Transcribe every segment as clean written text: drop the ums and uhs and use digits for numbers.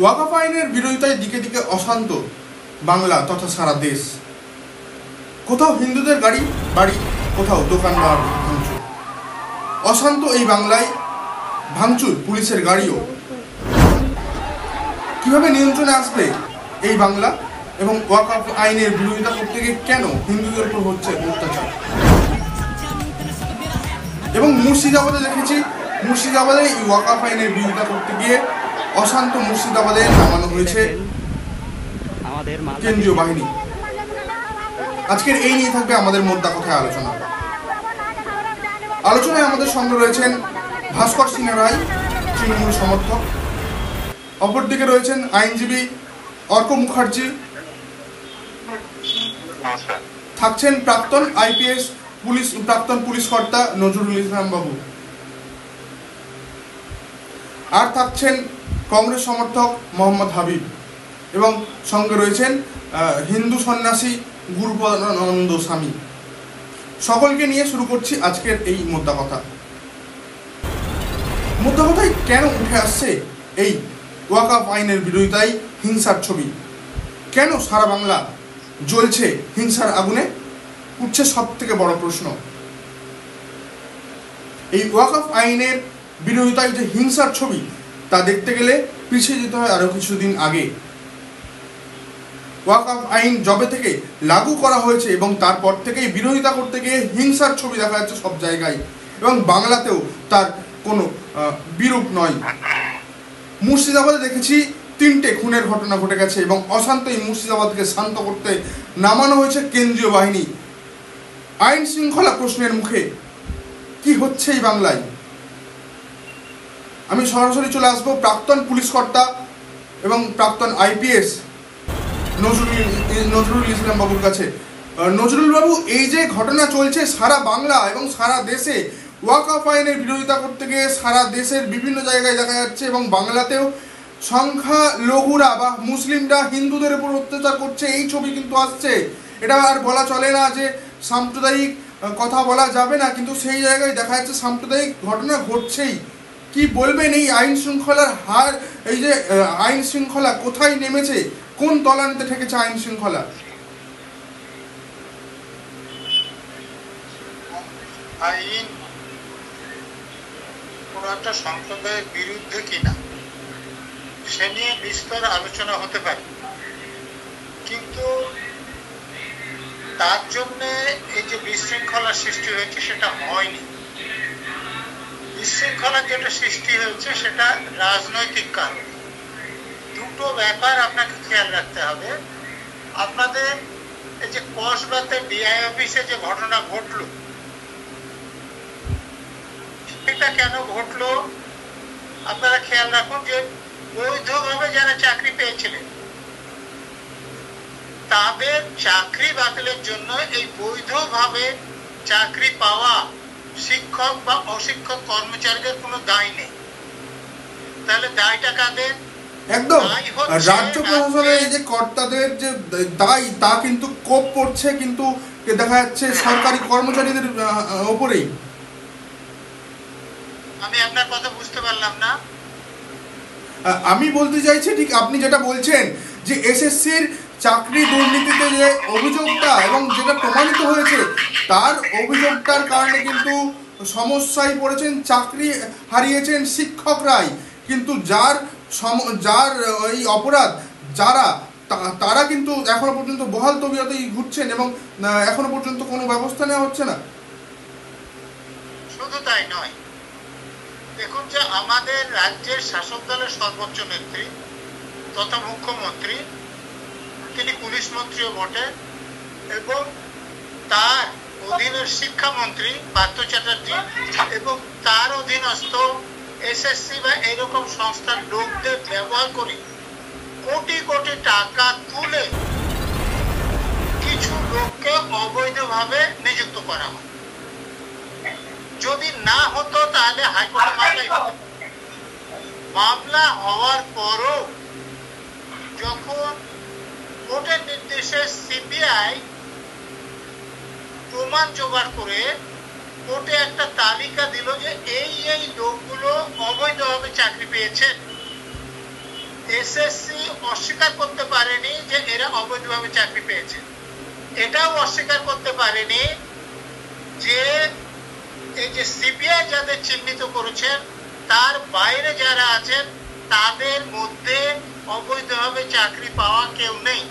ওয়াকফ আইনের বিরোধিতায় দিকে দিকে অশান্ত বাংলা তথা সারা দেশ। কোথাও হিন্দুদের বাড়ি, কোথাও দোকানদার ভাঙচুর। অশান্ত এই বাংলায় ভাঙচুর পুলিশের গাড়িও। কিভাবে নিয়ন্ত্রণে আসবে এই বাংলা এবং ওয়াকফ আইনের বিরোধিতা করতে গিয়ে কেন হিন্দুদের উপর হচ্ছে অত্যাচার? এবং মুর্শিদাবাদে দেখেছি, মুর্শিদাবাদে এই ওয়াকফ আইনের বিরোধিতা করতে গিয়ে অশান্ত মুর্শিদাবাদে নামানো হয়েছে কেন্দ্রীয় বাহিনী। আজকের এই নিয়ে থাকবে আমাদের মোদ্দা কথায় আলোচনায় আমাদের সঙ্গে রয়েছেন ভাস্কর সিংহ রায়, তৃণমূল সমর্থক। অপরদিকে রয়েছেন আইনজীবী অর্ক মুখার্জি। থাকছেন প্রাক্তন আইপিএস প্রাক্তন পুলিশ কর্তা নজরুল ইসলাম বাবু। আর থাকছেন কংগ্রেস সমর্থক মোহাম্মদ হাবিব এবং সঙ্গে রয়েছেন হিন্দু সন্ন্যাসী গুরুপদানন্দ স্বামী। সকলকে নিয়ে শুরু করছি আজকের এই মোদ্দা কথায় কেন উঠে আসছে এই ওয়াকফ আইনের বিরোধিতায় হিংসার ছবি? কেন সারা বাংলা জ্বলছে হিংসার আগুনে? উঠছে সব থেকে বড় প্রশ্ন। এই ওয়াকফ আইনের বিরোধিতায় যে হিংসার ছবি, তা দেখতে গেলে পিছিয়ে যেতে হয় আরো কিছুদিন আগে। ওয়াকফ আইন যবে থেকে লাগু করা হয়েছে এবং তারপর থেকেই বিরোধিতা করতে গিয়ে হিংসার ছবি দেখা যাচ্ছে সব জায়গায়, এবং বাংলাতেও তার কোনো বিরূপ নয়। মুর্শিদাবাদে দেখেছি 3টে খুনের ঘটনা ঘটে গেছে এবং অশান্ত এই মুর্শিদাবাদকে শান্ত করতে নামানো হয়েছে কেন্দ্রীয় বাহিনী। আইন শৃঙ্খলা প্রশ্নের মুখে কি হচ্ছে এই বাংলায়? আমি সরাসরি চলে আসবো প্রাক্তন পুলিশ কর্তা এবং প্রাক্তন আইপিএস নজরুল ইসলাম বাবুর কাছে। নজরুল বাবু, এই যে ঘটনা চলছে সারা বাংলা এবং সারা দেশে, ওয়াকফ আইনের বিরোধিতা করতে গিয়ে সারা দেশের বিভিন্ন জায়গায় দেখা যাচ্ছে এবং বাংলাতেও সংখ্যালঘুরা বা মুসলিমরা হিন্দুদের উপর অত্যাচার করছে, এই ছবি কিন্তু আসছে। এটা আর বলা চলে না যে সাম্প্রদায়িক কথা বলা যাবে না, কিন্তু সেই জায়গায় দেখা যাচ্ছে সাম্প্রদায়িক ঘটনা ঘটছেই। কি বলবেন এই আইন শৃঙ্খলার হার? এই যে আইন শৃঙ্খলা কোথায় নেমেছে, কোন তলানিতে ঠেকেছে আইন শৃঙ্খলা? আইন কোন একটা সম্প্রদায়ের বিরুদ্ধে কিনা সে নিয়ে বিস্তর আলোচনা হতে পারে, কিন্তু তার জন্য এই যে বিশৃঙ্খলার সৃষ্টি হয়েছে সেটা হয়নি। বিশৃঙ্খলার যেটা সৃষ্টি হয়েছে সেটা রাজনৈতিক কারণ। দুটো ব্যাপার আপনাকে খেয়াল রাখতে হবে। আপনাদের এই যে কসবাতে ডিআই অফিসে যে ঘটনা ঘটলো, এটা কেন ঘটলো আপনারা খেয়াল রাখুন। যে বৈধভাবে যারা চাকরি পেয়েছিলেন তাদের চাকরি বাতিলের জন্য এই বৈধভাবে চাকরি পাওয়া শিক্ষক বা অশিক্ষক কর্মচারীদের কোনো দায় নেই। তাহলে দায়টা কাদের? একদম রাজ্য প্রশাসনের এই যে কর্তাদের যে দায়, তা কিন্তু কোপ পড়ছে কিন্তু দেখা যাচ্ছে সরকারি কর্মচারীদের ওপরেই। আমি আপনার কথা বুঝতে পারলাম না। আমি বলতে চাইছি ঠিক আপনি যেটা বলছেন যে এসএসসির চাকরি দুর্নীতিতে যে অভিযোগটা এবং যেটা প্রমাণিত হয়েছে, তার অভিযোগটার কারণে কিন্তু সমস্যায় পড়েছেন, চাকরি হারিয়েছেন শিক্ষকরাই। কিন্তু যার এই অপরাধ তারা কিন্তু এখনো পর্যন্ত বহাল তবিয়তেই ঘুরছেন এবং এখনো পর্যন্ত কোনো ব্যবস্থা নেওয়া হচ্ছে না। শুধু তাই নয়, দেখুন যে আমাদের রাজ্যের শাসক দলের সর্বোচ্চ নেত্রী তথা মুখ্যমন্ত্রী, তিনি পুলিশ মন্ত্রীও বটে, এবং তার অধীনের শিক্ষামন্ত্রী পার্থ চ্যাটার্জি এবং তার অধীনস্থ এসএসসি বা এরকম সংস্থার লোকদের ব্যবহার করে কোটি কোটি টাকা তুলে কিছু লোককে অবৈধভাবে নিযুক্ত করা হয়। যদি না হতো তাহলে হাইকোর্টে মামলাই হতো। মামলা হওয়ার পরও যখন কোর্টের নির্দেশে সিবিআই প্রমাণ জোগাড় করে কোর্টে একটা তালিকা দিল যে এই লোকগুলো অবৈধভাবে চাকরি পেয়েছে, এসএসসি অস্বীকার করতে পারেনি যে এরা অবৈধভাবে চাকরি পেয়েছে। এটাও অস্বীকার করতে পারেনি যে এই যে সিবিআই যাদের চিহ্নিত করেছেন তার বাইরে যারা আছেন তাদের মধ্যে অবৈধভাবে চাকরি পাওয়া কেউ নেই।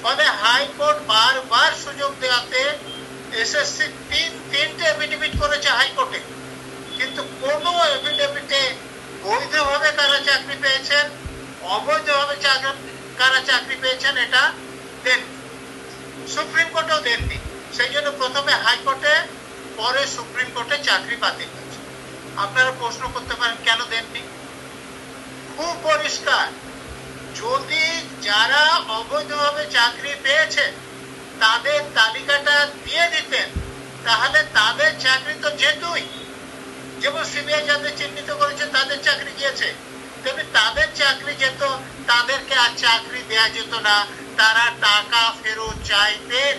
ফলে হাইকোর্ট বারবার সুযোগ দেওয়াতে এসএসসি তিনটে এফিডেভিট করেছে হাইকোর্টে, কিন্তু কোনো এফিডেভিটে বৈধভাবে কারা চাকরি পেয়েছেন অবৈধভাবে কারা চাকরি পেয়েছেন এটা দেননি, সুপ্রিম কোর্টেও দেননি। সেই জন্য প্রথমে হাইকোর্টে পরে সুপ্রিম কোর্টে চাকরি বাতিল হয়েছে। আপনারা প্রশ্ন করতে পারেন কেন দেননি? খুব পরিষ্কার, যদি যারা অবৈধভাবে চাকরি পেয়েছে তাদের তালিকাটা দিয়ে দিতেন তাহলে তাদের চাকরি তো যেতই। যেমন সিবিআই যাদের চিহ্নিত করেছে তাদের চাকরি গিয়েছে, তেমনি তাদের চাকরি যেত, তাদেরকে আর চাকরি দেয়া যেত না, তারা টাকা ফেরত চাইতেন।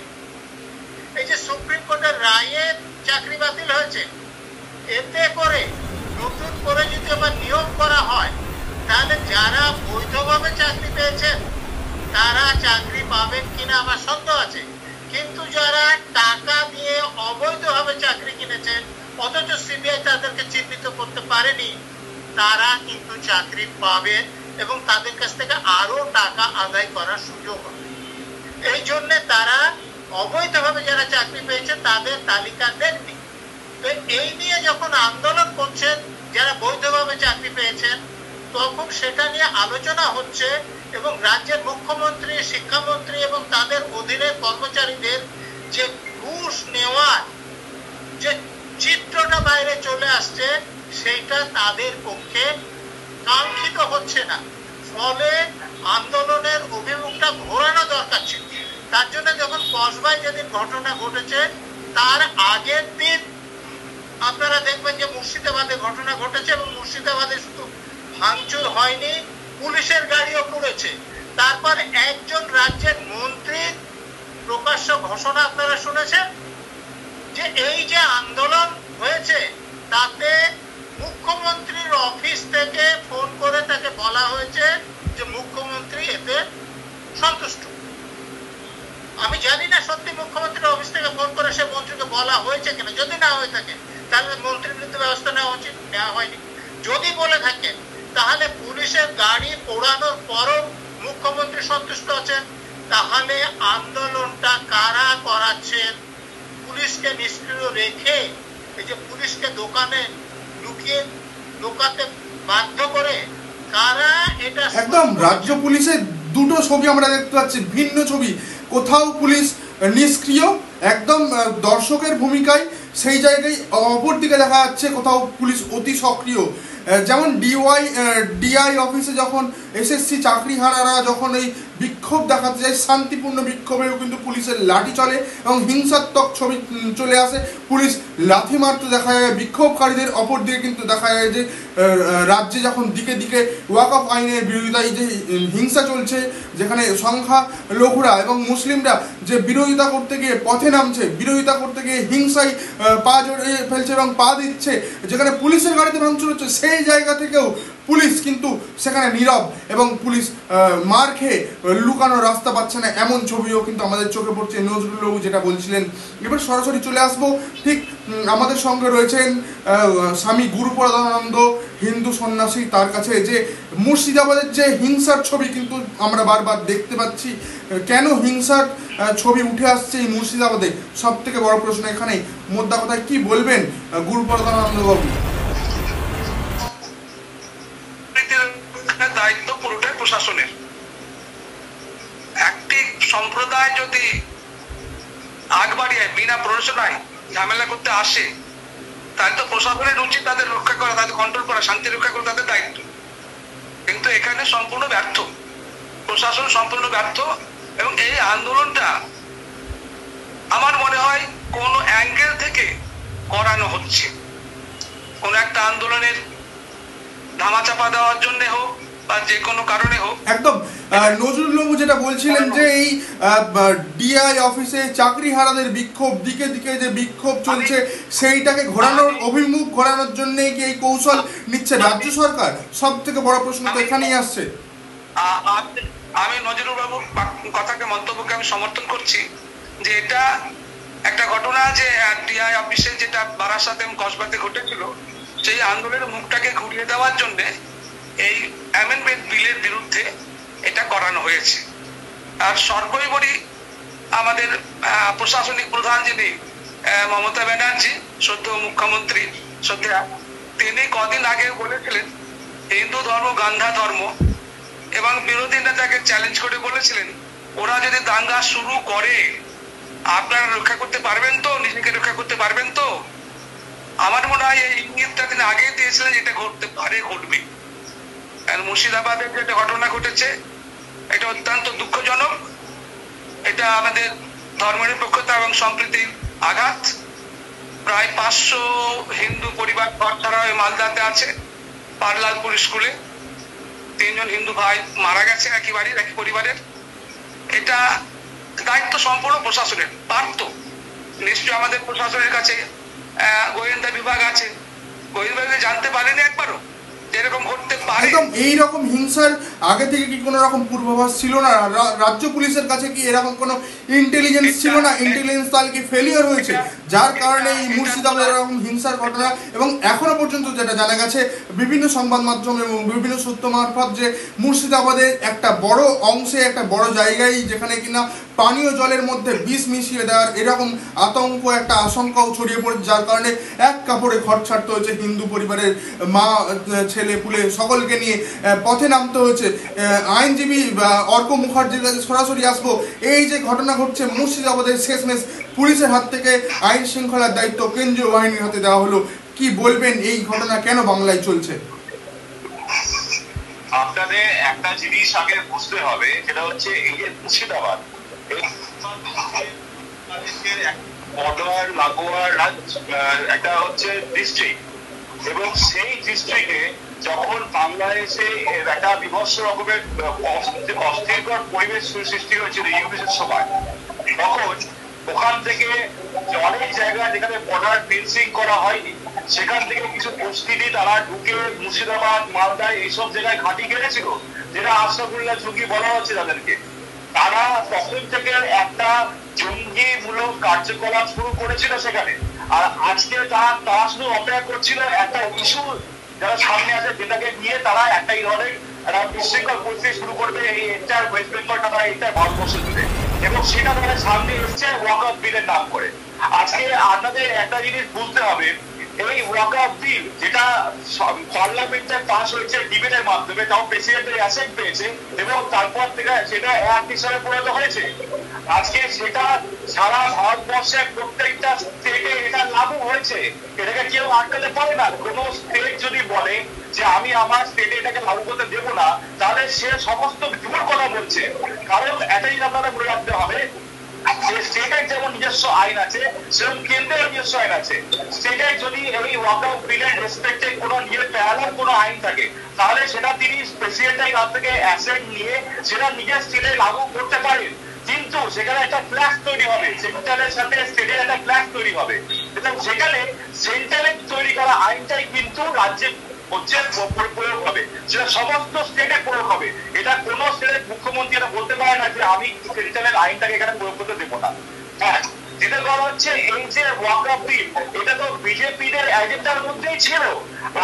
এই যে সুপ্রিম কোর্টের রায়ে চাকরি বাতিল হয়েছে, এতে করে নতুন করে যদি আবার নিয়োগ করা হয় তাহলে যারা বৈধভাবে চাকরি পেয়েছেন তারা চাকরি পাবেন কিনা আমার সন্দেহ আছে, কিন্তু যারা টাকা দিয়ে অবৈধভাবে চাকরি কিনেছেন অথচ সিবিআই তাদেরকে চিহ্নিত করতে পারেনি তারা কিন্তু চাকরি পাবেন এবং তাদের কাছ থেকে আরো টাকা আদায় করার সুযোগ হবে। এই জন্য তারা অবৈধভাবে যারা চাকরি পেয়েছে তাদের তালিকা দেননি। তো এই নিয়ে যখন আন্দোলন করছেন যারা বৈধভাবে চাকরি পেয়েছেন তখন সেটা নিয়ে আলোচনা হচ্ছে এবং রাজ্যের মুখ্যমন্ত্রী, শিক্ষামন্ত্রী এবং তাদের অধীনের কর্মচারীদের যে ঘুষ নেওয়ার যে চিত্রটা বাইরে চলে আসছে সেইটা তাদের পক্ষে কাঙ্ক্ষিত হচ্ছে না। ফলে আন্দোলনের অভিমুখটা ঘোরানো দরকার ছিল। তার জন্য যখন কসবায় যেদিন ঘটনা ঘটেছে তার আগের দিন আপনারা দেখবেন যে মুর্শিদাবাদে ঘটনা ঘটেছে এবং মুর্শিদাবাদে শুধু ভাঙচুর হয়নি, পুলিশের গাড়িও পুড়েছে। তারপর একজন রাজ্যের মন্ত্রীর প্রকাশ্য ঘোষণা আপনারা শুনেছেন যে এই যে আন্দোলন হয়েছে তাতে মুখ্যমন্ত্রীর অফিস থেকে ফোন করে তাকে বলা হয়েছে যে মুখ্যমন্ত্রী এতে সন্তুষ্ট। আমি জানি না সত্যি মুখ্যমন্ত্রীর অফিস থেকে ফোন করে সে মন্ত্রীকে বলা হয়েছে কিনা, যদি না হয়ে থাকে তাহলে মন্ত্রীর বিরুদ্ধে ব্যবস্থা নেওয়া উচিত, নেওয়া হয়নি। যদি বলে থাকে তাহলে পুলিশের গাড়ি পোড়ানোর পরও মুখ্যমন্ত্রী সন্তুষ্ট আছেন, তাহলে আন্দোলনটা কারা করাচ্ছেন? পুলিশকে নিষ্ক্রিয় রেখে এই যে পুলিশকে দোকানে লুকিয়ে ঢোকাতে বাধ্য করে কারা এটা? একদম রাজ্য পুলিশের দুটো ছবি আমরা দেখতে পাচ্ছি, ভিন্ন ছবি। কোথাও পুলিশ নিষ্ক্রিয় একদম দর্শকের ভূমিকায়, সেই জায়গায় অপরদিকে দেখা যাচ্ছে কোথাও পুলিশ অতি সক্রিয়। যেমন ডিআই অফিসে যখন এসএসসি চাকরিহারারা যখন এই বিক্ষোভ দেখাতে যায়, শান্তিপূর্ণ বিক্ষোভেও কিন্তু পুলিশের লাঠি চলে এবং হিংসাত্মক ছবি চলে আসে, পুলিশ লাথি মারতে দেখা যায় বিক্ষোভকারীদের। অপরদিকে কিন্তু দেখা যায় যে রাজ্যে যখন দিকে দিকে ওয়াকফ আইনের বিরোধিতায় যে হিংসা চলছে, যেখানে সংখ্যা লঘুরা এবং মুসলিমরা যে বিরোধিতা করতে গিয়ে পথে নামছে, বিরোধিতা করতে গিয়ে হিংসায় পা জড়িয়ে ফেলছে এবং পা দিচ্ছে, যেখানে পুলিশের গাড়িতে ভাঙচুর হচ্ছে, সেই জায়গা থেকেও পুলিশ কিন্তু সেখানে নীরব এবং পুলিশ মার খেয়ে লুকানোর রাস্তা পাচ্ছে না, এমন ছবিও কিন্তু আমাদের চোখে পড়ছে। নজরুলবাবু যেটা বলছিলেন, এবার সরাসরি চলে আসবো, ঠিক আমাদের সঙ্গে রয়েছেন স্বামী গুরুপদানন্দ, হিন্দু সন্ন্যাসী। তার কাছে যে মুর্শিদাবাদের যে হিংসার ছবি কিন্তু আমরা বারবার দেখতে পাচ্ছি, কেন হিংসার ছবি উঠে আসছে এই মুর্শিদাবাদে, সব থেকে বড় প্রশ্ন এখানে। মোদ্দা কথায় কি বলবেন গুরুপদানন্দ বাবু? দায়িত্ব পুরোটাই প্রশাসনের। একটি সম্প্রদায় যদি আগ বাড়িয়ে বিনা প্ররোচনায় ঝামেলা করতে আসে তাহলে তো প্রশাসনের উচিত তাদের রক্ষা করা, তাদের কন্ট্রোল করা, শান্তি রক্ষা করা তাদের দায়িত্ব। কিন্তু এখানে সম্পূর্ণ ব্যর্থ, প্রশাসন সম্পূর্ণ ব্যর্থ। এবং এই আন্দোলনটা আমার মনে হয় কোনো অ্যাঙ্গেল থেকে করানো হচ্ছে, কোনো একটা আন্দোলনের ধামাচাপা দেওয়ার জন্য হোক বা যে কোনো কারণে হোক। একদম নজরুলবাবু যেটা বলছিলেন যে এই ডিআই অফিসে চাকরিহারাদের বিক্ষোভ, দিকে দিকে যে বিক্ষোভ চলছে সেইটাকে অভিমুখ ঘোরানোর জন্যই কি এই কৌশল নিচ্ছে রাজ্য সরকার? সব থেকে বড় প্রশ্ন তো এখানেই আসছে। আমি নজরুলবাবুর কথাকে, মন্তব্যকে আমি সমর্থন করছি যে এটা একটা ঘটনা যে ডিআই অফিসে যেটা বারাসাত এবং কসবাতে ঘটেছিল, সেই আন্দোলনের মুখটাকে ঘুরিয়ে দেওয়ার জন্য এই অ্যামেন্ডমেন্ট বিলের বিরুদ্ধে এটা করানো হয়েছে। আর সর্বোপরি আমাদের প্রশাসনিক প্রধান যিনি মমতা ব্যানার্জি, শ্রদ্ধেয় মুখ্যমন্ত্রী শ্রদ্ধেয়া, তিনি কদিন আগে বলেছিলেন হিন্দু ধর্ম গান্ধা ধর্ম, এবং বিরোধী নেতাকে চ্যালেঞ্জ করে বলেছিলেন ওরা যদি দাঙ্গা শুরু করে আপনারা রক্ষা করতে পারবেন তো, নিজেকে রক্ষা করতে পারবেন তো? আমার মনে হয় এই ইঙ্গিতটা তিনি আগেই দিয়েছিলেন যেটা ঘটতে পারে, ঘটবে। আর মুর্শিদাবাদের যেটা ঘটনা ঘটেছে এটা অত্যন্ত দুঃখজনক। এটা আমাদের ধর্মনিরপেক্ষতা এবং সম্প্রীতির আঘাত। প্রায় 500 হিন্দু পরিবার ঘর ছাড়া হয়ে মালদাতে আছে, পারলালপুর স্কুলে 3 জন হিন্দু ভাই মারা গেছে একই বাড়ির একই পরিবারের। এটা দায়িত্ব সম্পূর্ণ প্রশাসনের। পারত নিশ্চয় আমাদের প্রশাসনের কাছে গোয়েন্দা বিভাগ আছে, গোয়েন্দা বিভাগে জানতে পারেনি একবারও এরকম ঘটতে পারে। একদম এইরকম হিংসার আগে থেকে কি কোনো রকম পূর্বাভাস ছিল না? রাজ্য পুলিশের কাছে কি এরকম কোনো ইন্টেলিজেন্স ছিল না? ইন্টেলিজেন্স তাহলে কি ফেলিওর হয়েছে, যার কারণে এই মুর্শিদাবাদের এরকম হিংসার ঘটনা? এবং এখনো পর্যন্ত যেটা জানা গেছে বিভিন্ন সংবাদ মাধ্যম এবং বিভিন্ন সূত্র মারফত যে মুর্শিদাবাদের একটা বড় অংশে, একটা বড় জায়গায় যেখানে কিনা পানীয় জলের মধ্যে বিষ মিশিয়ে দেওয়ার এরকম আতঙ্ক, একটা আশঙ্কাও ছড়িয়ে পড়েছে, যার কারণে এক কাপড়ে ঘর ছাড়তে হয়েছে হিন্দু পরিবারের মা, ছেলে পুলে সকলকে নিয়ে পথে নামতে হয়েছে। আইনজীবী অর্ক মুখার্জির কাছে সরাসরি আসবো। এই যে ঘটনা ঘটছে মুর্শিদাবাদের, শেষমেশ পুলিশের হাত থেকে আইন শৃঙ্খলার দায়িত্ব কেন্দ্রীয় বাহিনীর হাতে দেওয়া হলো। কি বলবেন এই ঘটনা কেন বাংলায় চলছে? আপনাদের একটা জিনিস আগে বুঝতে হবে, যেটা হচ্ছে এই যে মুর্শিদাবাদ বর্ডার লাগোয়া একটা হচ্ছে ডিস্ট্রিক্ট, এবং সেই ডিস্ট্রিক্টে যখন বাংলাদেশে একটা বিভৎস রকমের অস্থিরকর পরিবেশ সৃষ্টি হয়েছিল ইউনিসের সময়, তখন ওখান থেকে অনেক জায়গা যেখানে বর্ডার ফেন্সিং করা হয়নি সেখান থেকে কিছু প্রস্তুতি তারা ঢুকে মুর্শিদাবাদ, মালদায় এইসব জায়গায় ঘাঁটি গেড়েছিল, যেটা আশরাফুল্লাহ ঝুঁকি বলা হচ্ছে তাদেরকে। তারা তখন থেকে একটা জঙ্গিমূলক কার্যকলাপ শুরু করেছিল সেখানে। আর আজকে তারা শুধু অপেক্ষা করছিল একটা ইস্যু যারা সামনে আছে, যেটাকে নিয়ে তারা একটা এই ধরনের একটা বিশৃঙ্খল পরিস্থিতি শুরু করবে এই এন্টার ওয়েস্ট বেঙ্গলটা, তারা এন্টার ভারতবর্ষ জুড়ে, এবং সেটা তারা সামনে এসছে ওয়াকআউট বিলের নাম করে। আজকে আপনাদের একটা জিনিস বুঝতে হবে, এই ওয়াকআউট বিল যেটা পার্লামেন্টে পাস হয়েছে ডিবেটের মাধ্যমে, তাও প্রেসিডেন্টের অ্যাসেন্ট পেয়েছে, এবং তারপর থেকে সেটা এক হিসাবে পরিণত হয়েছে। আজকে সেটা সারা ভারতবর্ষের প্রত্যেকটা স্টেটে এটা লাগু হয়েছে, এটাকে কেউ আটকাতে পারে না। কোন স্টেট যদি বলে যে আমি আমার স্টেটে এটাকে লাগু করতে দেবো না, তাহলে সে সমস্ত ভুল কথা বলছে। কারণ এটাই আপনারা মনে রাখতে হবে যে স্টেটের যেমন নিজস্ব আইন আছে, সেরকম কেন্দ্রের নিজস্ব আইন আছে। স্টেটের যদি এই ওয়াকআউট বিলের রেসপেক্টে কোনো নিজের প্যারালাল কোনো আইন থাকে, তাহলে সেটা তিনি প্রেসিডেন্টের কাছ থেকে অ্যাসেন্ট নিয়ে সেটা নিজের স্টেটে লাগু করতে পারেন। কিন্তু সেখানে একটা ফ্ল্যাশ তৈরি হবে, সেন্ট্রালের সাথে স্টেটের একটা ফ্ল্যাশ তৈরি হবে, এবং সেখানে সেন্ট্রালের তৈরি করা আইনটাই কিন্তু রাজ্যে হচ্ছে প্রয়োগ হবে, সেটা সমস্ত স্টেটে প্রয়োগ হবে। এটা কোন স্টেটের মুখ্যমন্ত্রী এটা বলতে পারে না যে আমি সেন্ট্রালের আইনটাকে এখানে প্রয়োগ করতে দেবো না। হ্যাঁ, যেটা করা হচ্ছে এই যে ওয়াকআউট বিল, এটা তো বিজেপিদের এজেন্ডার মধ্যেই ছিল।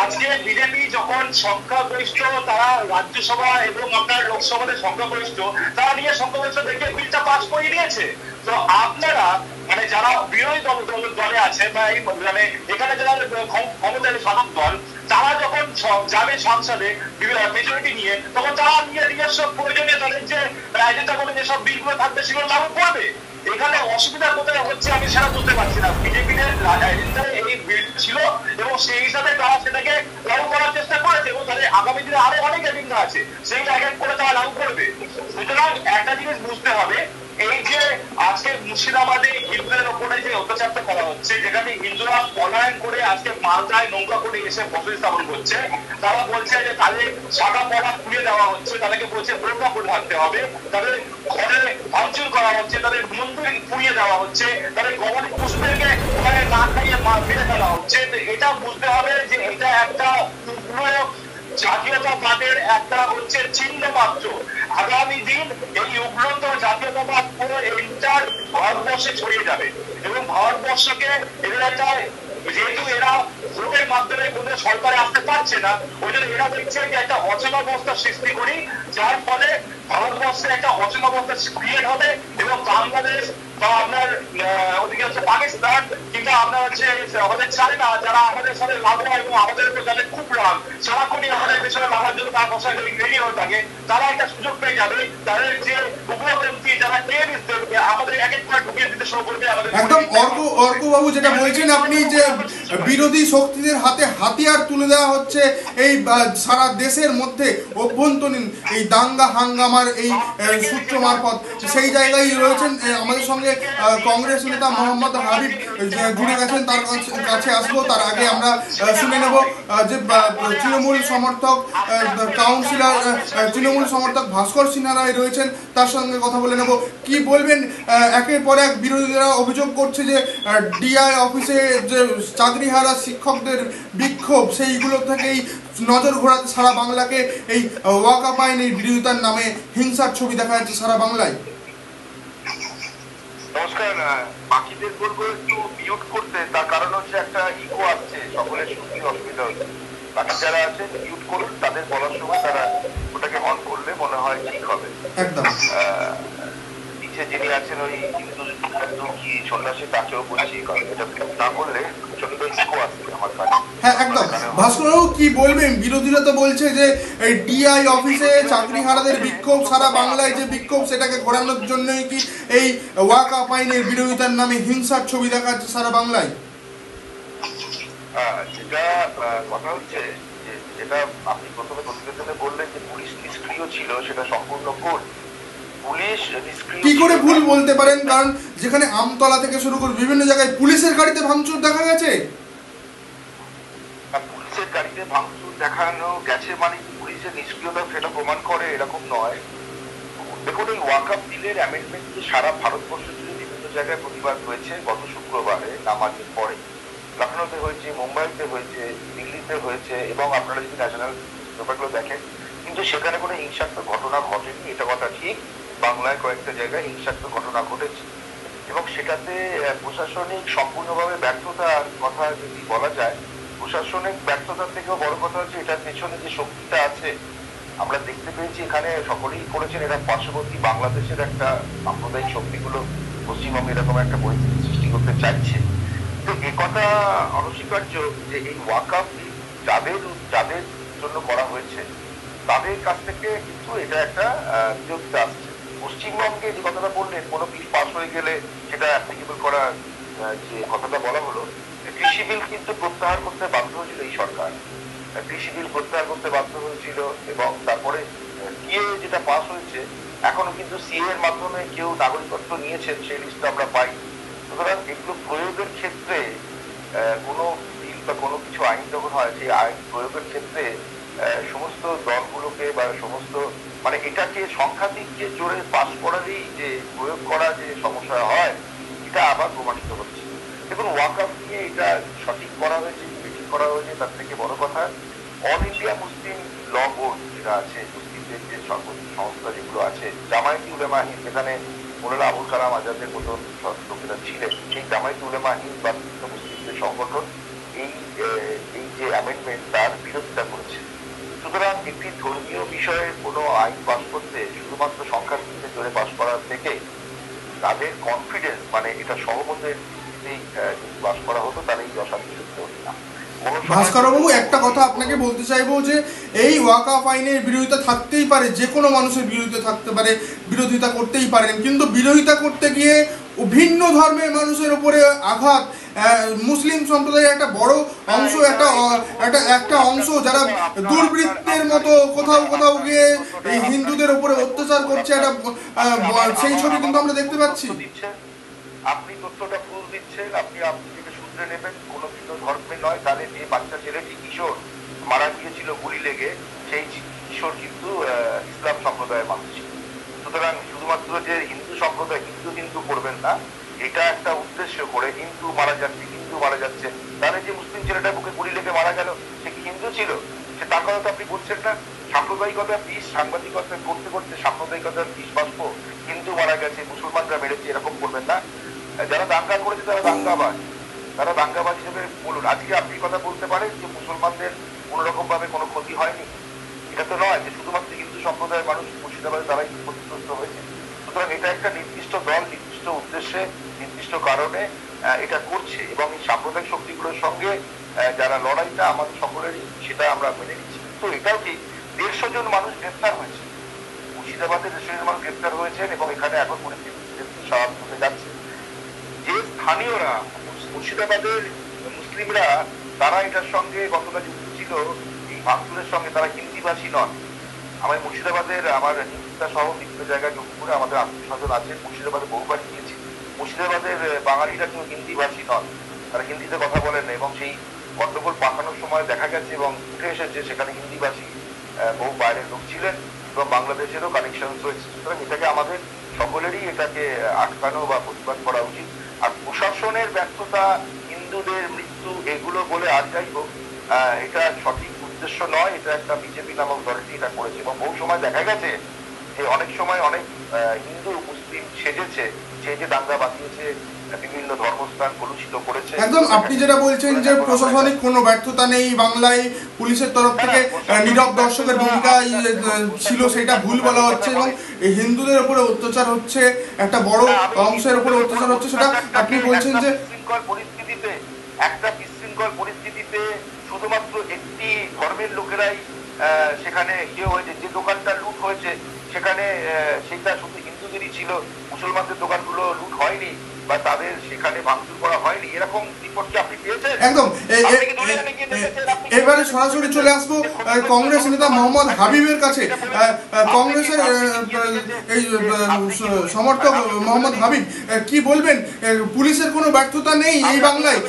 আজকে বিজেপি যখন সংখ্যাগরিষ্ঠ, তারা রাজ্যসভা এবং আপনার লোকসভাতে সংখ্যাগরিষ্ঠ, তারা নিয়ে সংখ্যাগরিষ্ঠ দেখে বিলটা পাস করে দিয়েছে। তো আপনারা মানে যারা বিরোধী দলে আছে বা এই মানে এখানে যারা ক্ষমতার শাসক দল, তারা যখন যাবে সংসদে মেজরিটি নিয়ে, তখন তারা নিজস্ব প্রয়োজনীয় তাদের যে এজেন্ডা করে যেসব বিলগুলো থাকবে সেগুলো লাগু করবে। এখানে অসুবিধা কোথায় হচ্ছে আমি সেটা বুঝতে পারছি না। বিজেপিদের এজেন্ডায় এই বিল ছিল এবং সেই হিসাবে তারা সেটাকে লাগু করার চেষ্টা করেছে, এবং তাদের আগামী দিনে আরো অনেক এজেন্ডা আছে, সেইটা এক এক করে তারা লাগু করবে। সুতরাং একটা জিনিস বুঝতে হবে, এই যে আজকে মুর্শিদাবাদে হিন্দুদের ওপরে যে অত্যাচারটা করা হচ্ছে, যেখানে হিন্দুরা পলায়ন করে আজকে মালদায় নৌকা করে এসে বসতি স্থাপন করছে, তারা বলছে যে তাদের সাদা পড়া খুলে দেওয়া হচ্ছে, তাদেরকে বলছে বোরকা পরে থাকতে হবে, তাদের ঘরে ভাঙচুর করা হচ্ছে, তাদের মন্দির পুড়িয়ে দেওয়া হচ্ছে, তাদের গবাদি পশুদেরকে ওখানে না খাইয়ে মেরে ফেলা হচ্ছে। তো এটা বুঝতে হবে যে এটা একটা পুরো জাতীয়তাবাদের একটা হচ্ছে চিহ্ন মাত্র। আগামী দিন এই উগ্রত জাতীয়তাবাদ পুরো এন্টার ভারতবর্ষে ছড়িয়ে যাবে এবং ভারতবর্ষকে এদের একটা, যেহেতু এরা ভোটের মাধ্যমে কোনো সরকারে আসতে পারছে না, ওই জন্য এরা দেখছে যে একটা অচলাবস্থা সৃষ্টি করি, যার ফলে ভারতবর্ষে একটা অচলাবস্থা ক্রিয়েট হবে এবং বাংলাদেশ বা আপনার ওদিকে হচ্ছে পাকিস্তান কিংবা আপনার হচ্ছে আমাদের চায়না, যারা আমাদের সাথে লাগা এবং আমাদের উপর যাদের খুব রাগ, সারাক্ষণই আমাদের পেছনে লাগার জন্য তার বসায় রেডি হয়ে থাকে, তারা একটা সুযোগ পেয়ে যাবে। তাদের যে উগ্রপন্থী যারা কে দিতে আমাদের এক এক করে ঢুকিয়ে দিতে শুরু করবে আমাদের। একদম অর্কবাবু যেটা বলছেন আপনি, যে বিরোধী শক্তিদের হাতে হাতিয়ার তুলে দেওয়া হচ্ছে এই সারা দেশের মধ্যে অভ্যন্তরীণ এই দাঙ্গা হাঙ্গামার এই সূত্র মারফত, সেই জায়গায় রয়েছেন আমাদের সঙ্গে কংগ্রেস নেতা মোহাম্মদ হাবিব জুড়ে গেছেন, তার কাছে আসবো। তার আগে আমরা শুনে নেব যে তৃণমূল সমর্থক কাউন্সিলর, তৃণমূল সমর্থক ভাস্কর সিনহা রায় রয়েছেন, তার সঙ্গে কথা বলে নেব। কি বলবেন? একের পর এক বিরোধীরা অভিযোগ করছে যে ডিআই অফিসে যে চাকরিহারা শিক্ষকদের বিক্ষোভ, সেইগুলো থেকেই নজর ঘোরাতে সারা বাংলাকে এই ওয়াকআপ আইনের বিরোধিতার নামে হিংসার ছবি দেখা যাচ্ছে সারা বাংলায়। নমস্কার, বাকিদের বলবো একটু মিউট করতে, তার কারণ হচ্ছে একটা ইকো আসছে, সকলের শুনতে অসুবিধা হচ্ছে। বাকি যারা আছে মিউট করুন, তাদের বলার সময় তারা ওটাকে অন করলে মনে হয় ঠিক হবে। একদম নিচে যিনি আছেন ওই হিন্দু কি সন্ন্যাসী, তাকেও বলছি এটা না করলে প্রচন্ড ইকো আসছে আমার কাছে। হ্যাঁ একদম। ভাস্করবাবু কি বলবেন? বিরোধীরা তো বলছে যে এই ডিআই অফিসে চাকরিহারাদের বিক্ষোভ, সারা বাংলায় যে বিক্ষোভ, সেটাকে ঘোরানোর জন্যই কি এই ওয়াকআপ আইনের বিরোধিতার নামে হিংসার ছবি দেখা যাচ্ছে সারা বাংলায়? যেটা কথা হচ্ছে যে যেটা আপনি প্রথমে প্রতিবেদনে বললেন যে পুলিশ নিষ্ক্রিয় ছিল, সেটা সম্পূর্ণ ভুল। পুলিশ নিষ্ক্রিয় কি করে ভুল বলতে পারেন? কারণ যেখানে আমতলা থেকে শুরু করে বিভিন্ন জায়গায় পুলিশের গাড়িতে ভাঙচুর দেখা গেছে। পুলিশের গাড়িতে ভাঙচুর দেখানো গেছে মানে পুলিশের নিষ্ক্রিয়তা সেটা প্রমাণ করে এরকম নয়। দেখুন, এই ওয়াকআপ বিলের অ্যামেন্ডমেন্টে সারা ভারতবর্ষ জুড়ে বিভিন্ন জায়গায় প্রতিবাদ হয়েছে। গত শুক্রবারে নামাজের পরে লখনৌতে হয়েছে, মুম্বাইতে হয়েছে, দিল্লিতে হয়েছে এবং আপনারা যদি ন্যাশনাল পেপারগুলো দেখেন, কিন্তু সেখানে কোনো হিংসাত্মক ঘটনা ঘটেনি, এটা কথা ঠিক। বাংলায় কয়েকটা জায়গায় হিংসাত্মক ঘটনা ঘটেছে এবং সেটাতে প্রশাসনিক সম্পূর্ণভাবে ব্যর্থতার কথা যদি বলা যায়, প্রশাসনিক ব্যর্থতার থেকেও বড় কথা হচ্ছে এটার পেছনে যে শক্তিটা আছে। আমরা দেখতে পেয়েছি এখানে সকলেই করেছেন, এরা পার্শ্ববর্তী বাংলাদেশের একটা সাম্প্রদায়িক শক্তিগুলো পশ্চিমবঙ্গে এরকম একটা পরিস্থিতি সৃষ্টি করতে চাইছে। তো এ কথা অনস্বীকার্য যে এই ওয়াকআপ যাদের যাদের জন্য করা হয়েছে তাদের কাছ থেকে কিন্তু এটা একটা বিরোধিতা আসছে। পশ্চিমবঙ্গে যে কথাটা বললেন, কোনো বিল পাস হয়ে গেলে সেটা অ্যাপ্লিকেবল করার যে কথাটা বলা হলো, কৃষি বিল কিন্তু প্রত্যাহার করতে বাধ্য হয়েছিল এই সরকার। কৃষি বিল প্রত্যাহার করতে বাধ্য হয়েছিল এবং তারপরে সিএ যেটা পাস হয়েছে, এখনো কিন্তু সিএ এর মাধ্যমে কেউ নাগরিকত্ব নিয়েছেন সেই লিস্টটা আমরা পাই। সুতরাং এগুলো প্রয়োগের ক্ষেত্রে কোনো বিল বা কোনো কিছু আইন যখন হয়, সেই আইন প্রয়োগের ক্ষেত্রে সমস্ত দলগুলোকে বা সমস্ত মানে এটাকে সংখ্যাধিক্যে জোরে পাস করারই যে প্রয়োগ করা যে সমস্যা হয়, এটা আবার প্রমাণিত হচ্ছে। দেখুন, ওয়াকআপ নিয়ে এটা সঠিক করা হয়েছে, মিটিং করা হয়েছে, তার থেকে বড় কথা অল ইন্ডিয়া মুসলিম ল বোর্ড যেটা আছে, মুসলিমদের যে সর্বোচ্চ সংস্থা যেগুলো আছে, জামায়াতে উলেমা হিন্দ, যেখানে মৌলানা আবুল কালাম আজাদের মতো লোকেরা ছিলেন, সেই জামায়াতে উলেমা হিন্দ বা মুসলিমদের সংগঠন এই যে অ্যামেন্ডমেন্ট তার বিরোধিতা করেছে। সুতরাং একটি ধর্মীয় বিষয়ে কোনো আইন পাস করতে শুধুমাত্র সংখ্যার ভিত্তিতে জোরে পাস করার থেকে তাদের কনফিডেন্স, মানে এটা সহমতের ভিত্তিতেই যদি পাস করা হতো তাহলে এই অশান্তি সৃষ্টি হতো না। ভাস্করবাবু, একটা কথা আপনাকে বলতে চাইবো যে এই ওয়াকআপ আইনের বিরোধিতা থাকতেই পারে, যে কোনো মানুষের বিরোধিতা থাকতে পারে, বিরোধিতা করতেই পারেন, কিন্তু বিরোধিতা করতে গিয়ে ভিন্ন ধর্মের মানুষের উপরে আঘাত মুসলিম সম্প্রদায়ের একটা বড় অংশ, একটা অংশ যারা দুর্বৃত্তের মতো কোথাও কোথাও গিয়ে এই হিন্দুদের উপরে অত্যাচার করছে, একটা সেই ছবি কিন্তু আমরা দেখতে পাচ্ছি। আপনি তথ্যটা ভুল দিচ্ছেন, আপনি থেকে শুধরে নেবেন, কোনো ভিন্ন ধর্মে নয়। তাহলে যে বাচ্চা ছেলেটি কিশোর মারা গিয়েছিল গুলি লেগে, সেই কিশোর কিন্তু ইসলাম সম্প্রদায়ের মানুষ ছিল। সুতরাং শুধুমাত্র যে হিন্দু সম্প্রদায় হিন্দু করবেন না, এটা একটা উদ্দেশ্য করে হিন্দু মারা যাচ্ছে, তাহলে যে মুসলিম ছেলেটা বুকে গুলি লেগে মারা গেল সে কি হিন্দু ছিল? সে তার কথা তো আপনি বলছেন না। সাম্প্রদায়িকতা বিষ, সাংবাদিকতা করতে করতে সাম্প্রদায়িকতার বিষ বাষ্প, হিন্দু মারা গেছে, মুসলমানরা মেরেছে, এরকম করবেন না। যারা দাঙ্গা করেছে তারা দাঙ্গাবাজ হিসেবে বলুন। আজকে আপনি কথা বলতে পারেন যে মুসলমানদের কোন রকম ভাবে কোনো ক্ষতি হয়নি, এটা তো নয় যে শুধুমাত্র হিন্দু সম্প্রদায়ের মানুষ মুর্শিদাবাদে তারাই ক্ষতিগ্রস্ত হয়েছে। সুতরাং এটা একটা নির্দিষ্ট দল নির্দিষ্ট উদ্দেশ্যে নির্দিষ্ট কারণে এটা করছে, এবং এই সাম্প্রদায়িক শক্তিগুলোর সঙ্গে যারা লড়াইটা আমাদের সকলেরই, সেটা আমরা মেনে নিচ্ছি। তো এটাও ঠিক, 150 জন মানুষ গ্রেফতার হয়েছে মুর্শিদাবাদে, 150 জন মানুষ গ্রেফতার হয়েছেন, এবং এখানে এখন পরিস্থিতি স্বাভাবিক হতে যাচ্ছে। যে স্থানীয়রা মুর্শিদাবাদের মুসলিমরা, তারা এটার সঙ্গে গতকাল যুক্ত ছিল, এই ভাঙচুরের সঙ্গে, তারা হিন্দিভাষী নন। আমি মুর্শিদাবাদের আমার হিন্দা সহ বিভিন্ন জায়গায় যোগ করে আমাদের আত্মীয় স্বজন আছে, মুর্শিদাবাদে বহুবার গিয়েছি। মুর্শিদাবাদের বাঙালিরা কেউ হিন্দিভাষী নন, তারা হিন্দিতে কথা বলেন না, এবং সেই গন্ডগোল পাকানোর সময় দেখা গেছে এবং উঠে এসেছে সেখানে হিন্দিভাষী বহু বাইরের লোক ছিলেন, এবং বাংলাদেশেরও কানেকশন রয়েছে। সুতরাং এটাকে আমাদের সকলেরই এটাকে আটকানো বা প্রতিবাদ করা উচিত। আর প্রশাসনের ব্যর্থতা, হিন্দুদের মৃত্যু, এগুলো বলে আর যাই হোক, এটা সঠিক উদ্দেশ্য নয়। এটা একটা বিজেপি নামক দলটি এটা করেছে, এবং বহু সময় দেখা গেছে যে অনেক সময় অনেক হিন্দু মুসলিম সেজে দাঙ্গা বাঁধিয়েছে, বিভিন্ন ধর্মস্থান কলুষিত করেছে। একদম আপনি যেটা বলছেন যে প্রশাসনিক কোনো ব্যর্থতা নেই বাংলায়, পুলিশের তরফ থেকে নীরব দর্শকের ভূমিকা ছিল, সেটা ভুল বলা হচ্ছে, এবং হিন্দুদের উপরে অত্যাচার হচ্ছে, একটা বড় অংশের উপরে অত্যাচার হচ্ছে, সেটা আপনি বলছেন যে একটা বিশৃঙ্খল পরিস্থিতিতে শুধুমাত্র একটি ধর্মের লোকেরাই সেখানে ইয়ে হয়েছে, যে দোকানটা লুট হয়েছে সেখানে সেটা শুধু হিন্দুদেরই ছিল, মুসলমানদের দোকানগুলো লুট হয়নি বা তাদের সেখানে ভাঙচুর করা হয়নি, এরকম রিপোর্ট কি আপনি পেয়েছেন? একদম। এবারে সরাসরি চলে আসবো কংগ্রেস নেতা মোহাম্মদ হাবিবের কাছে। কংগ্রেসের এই সমর্থক মোহাম্মদ হাবিব, কি বলবেন? পুলিশের কোনো ব্যর্থতা নেই এই বাংলায়,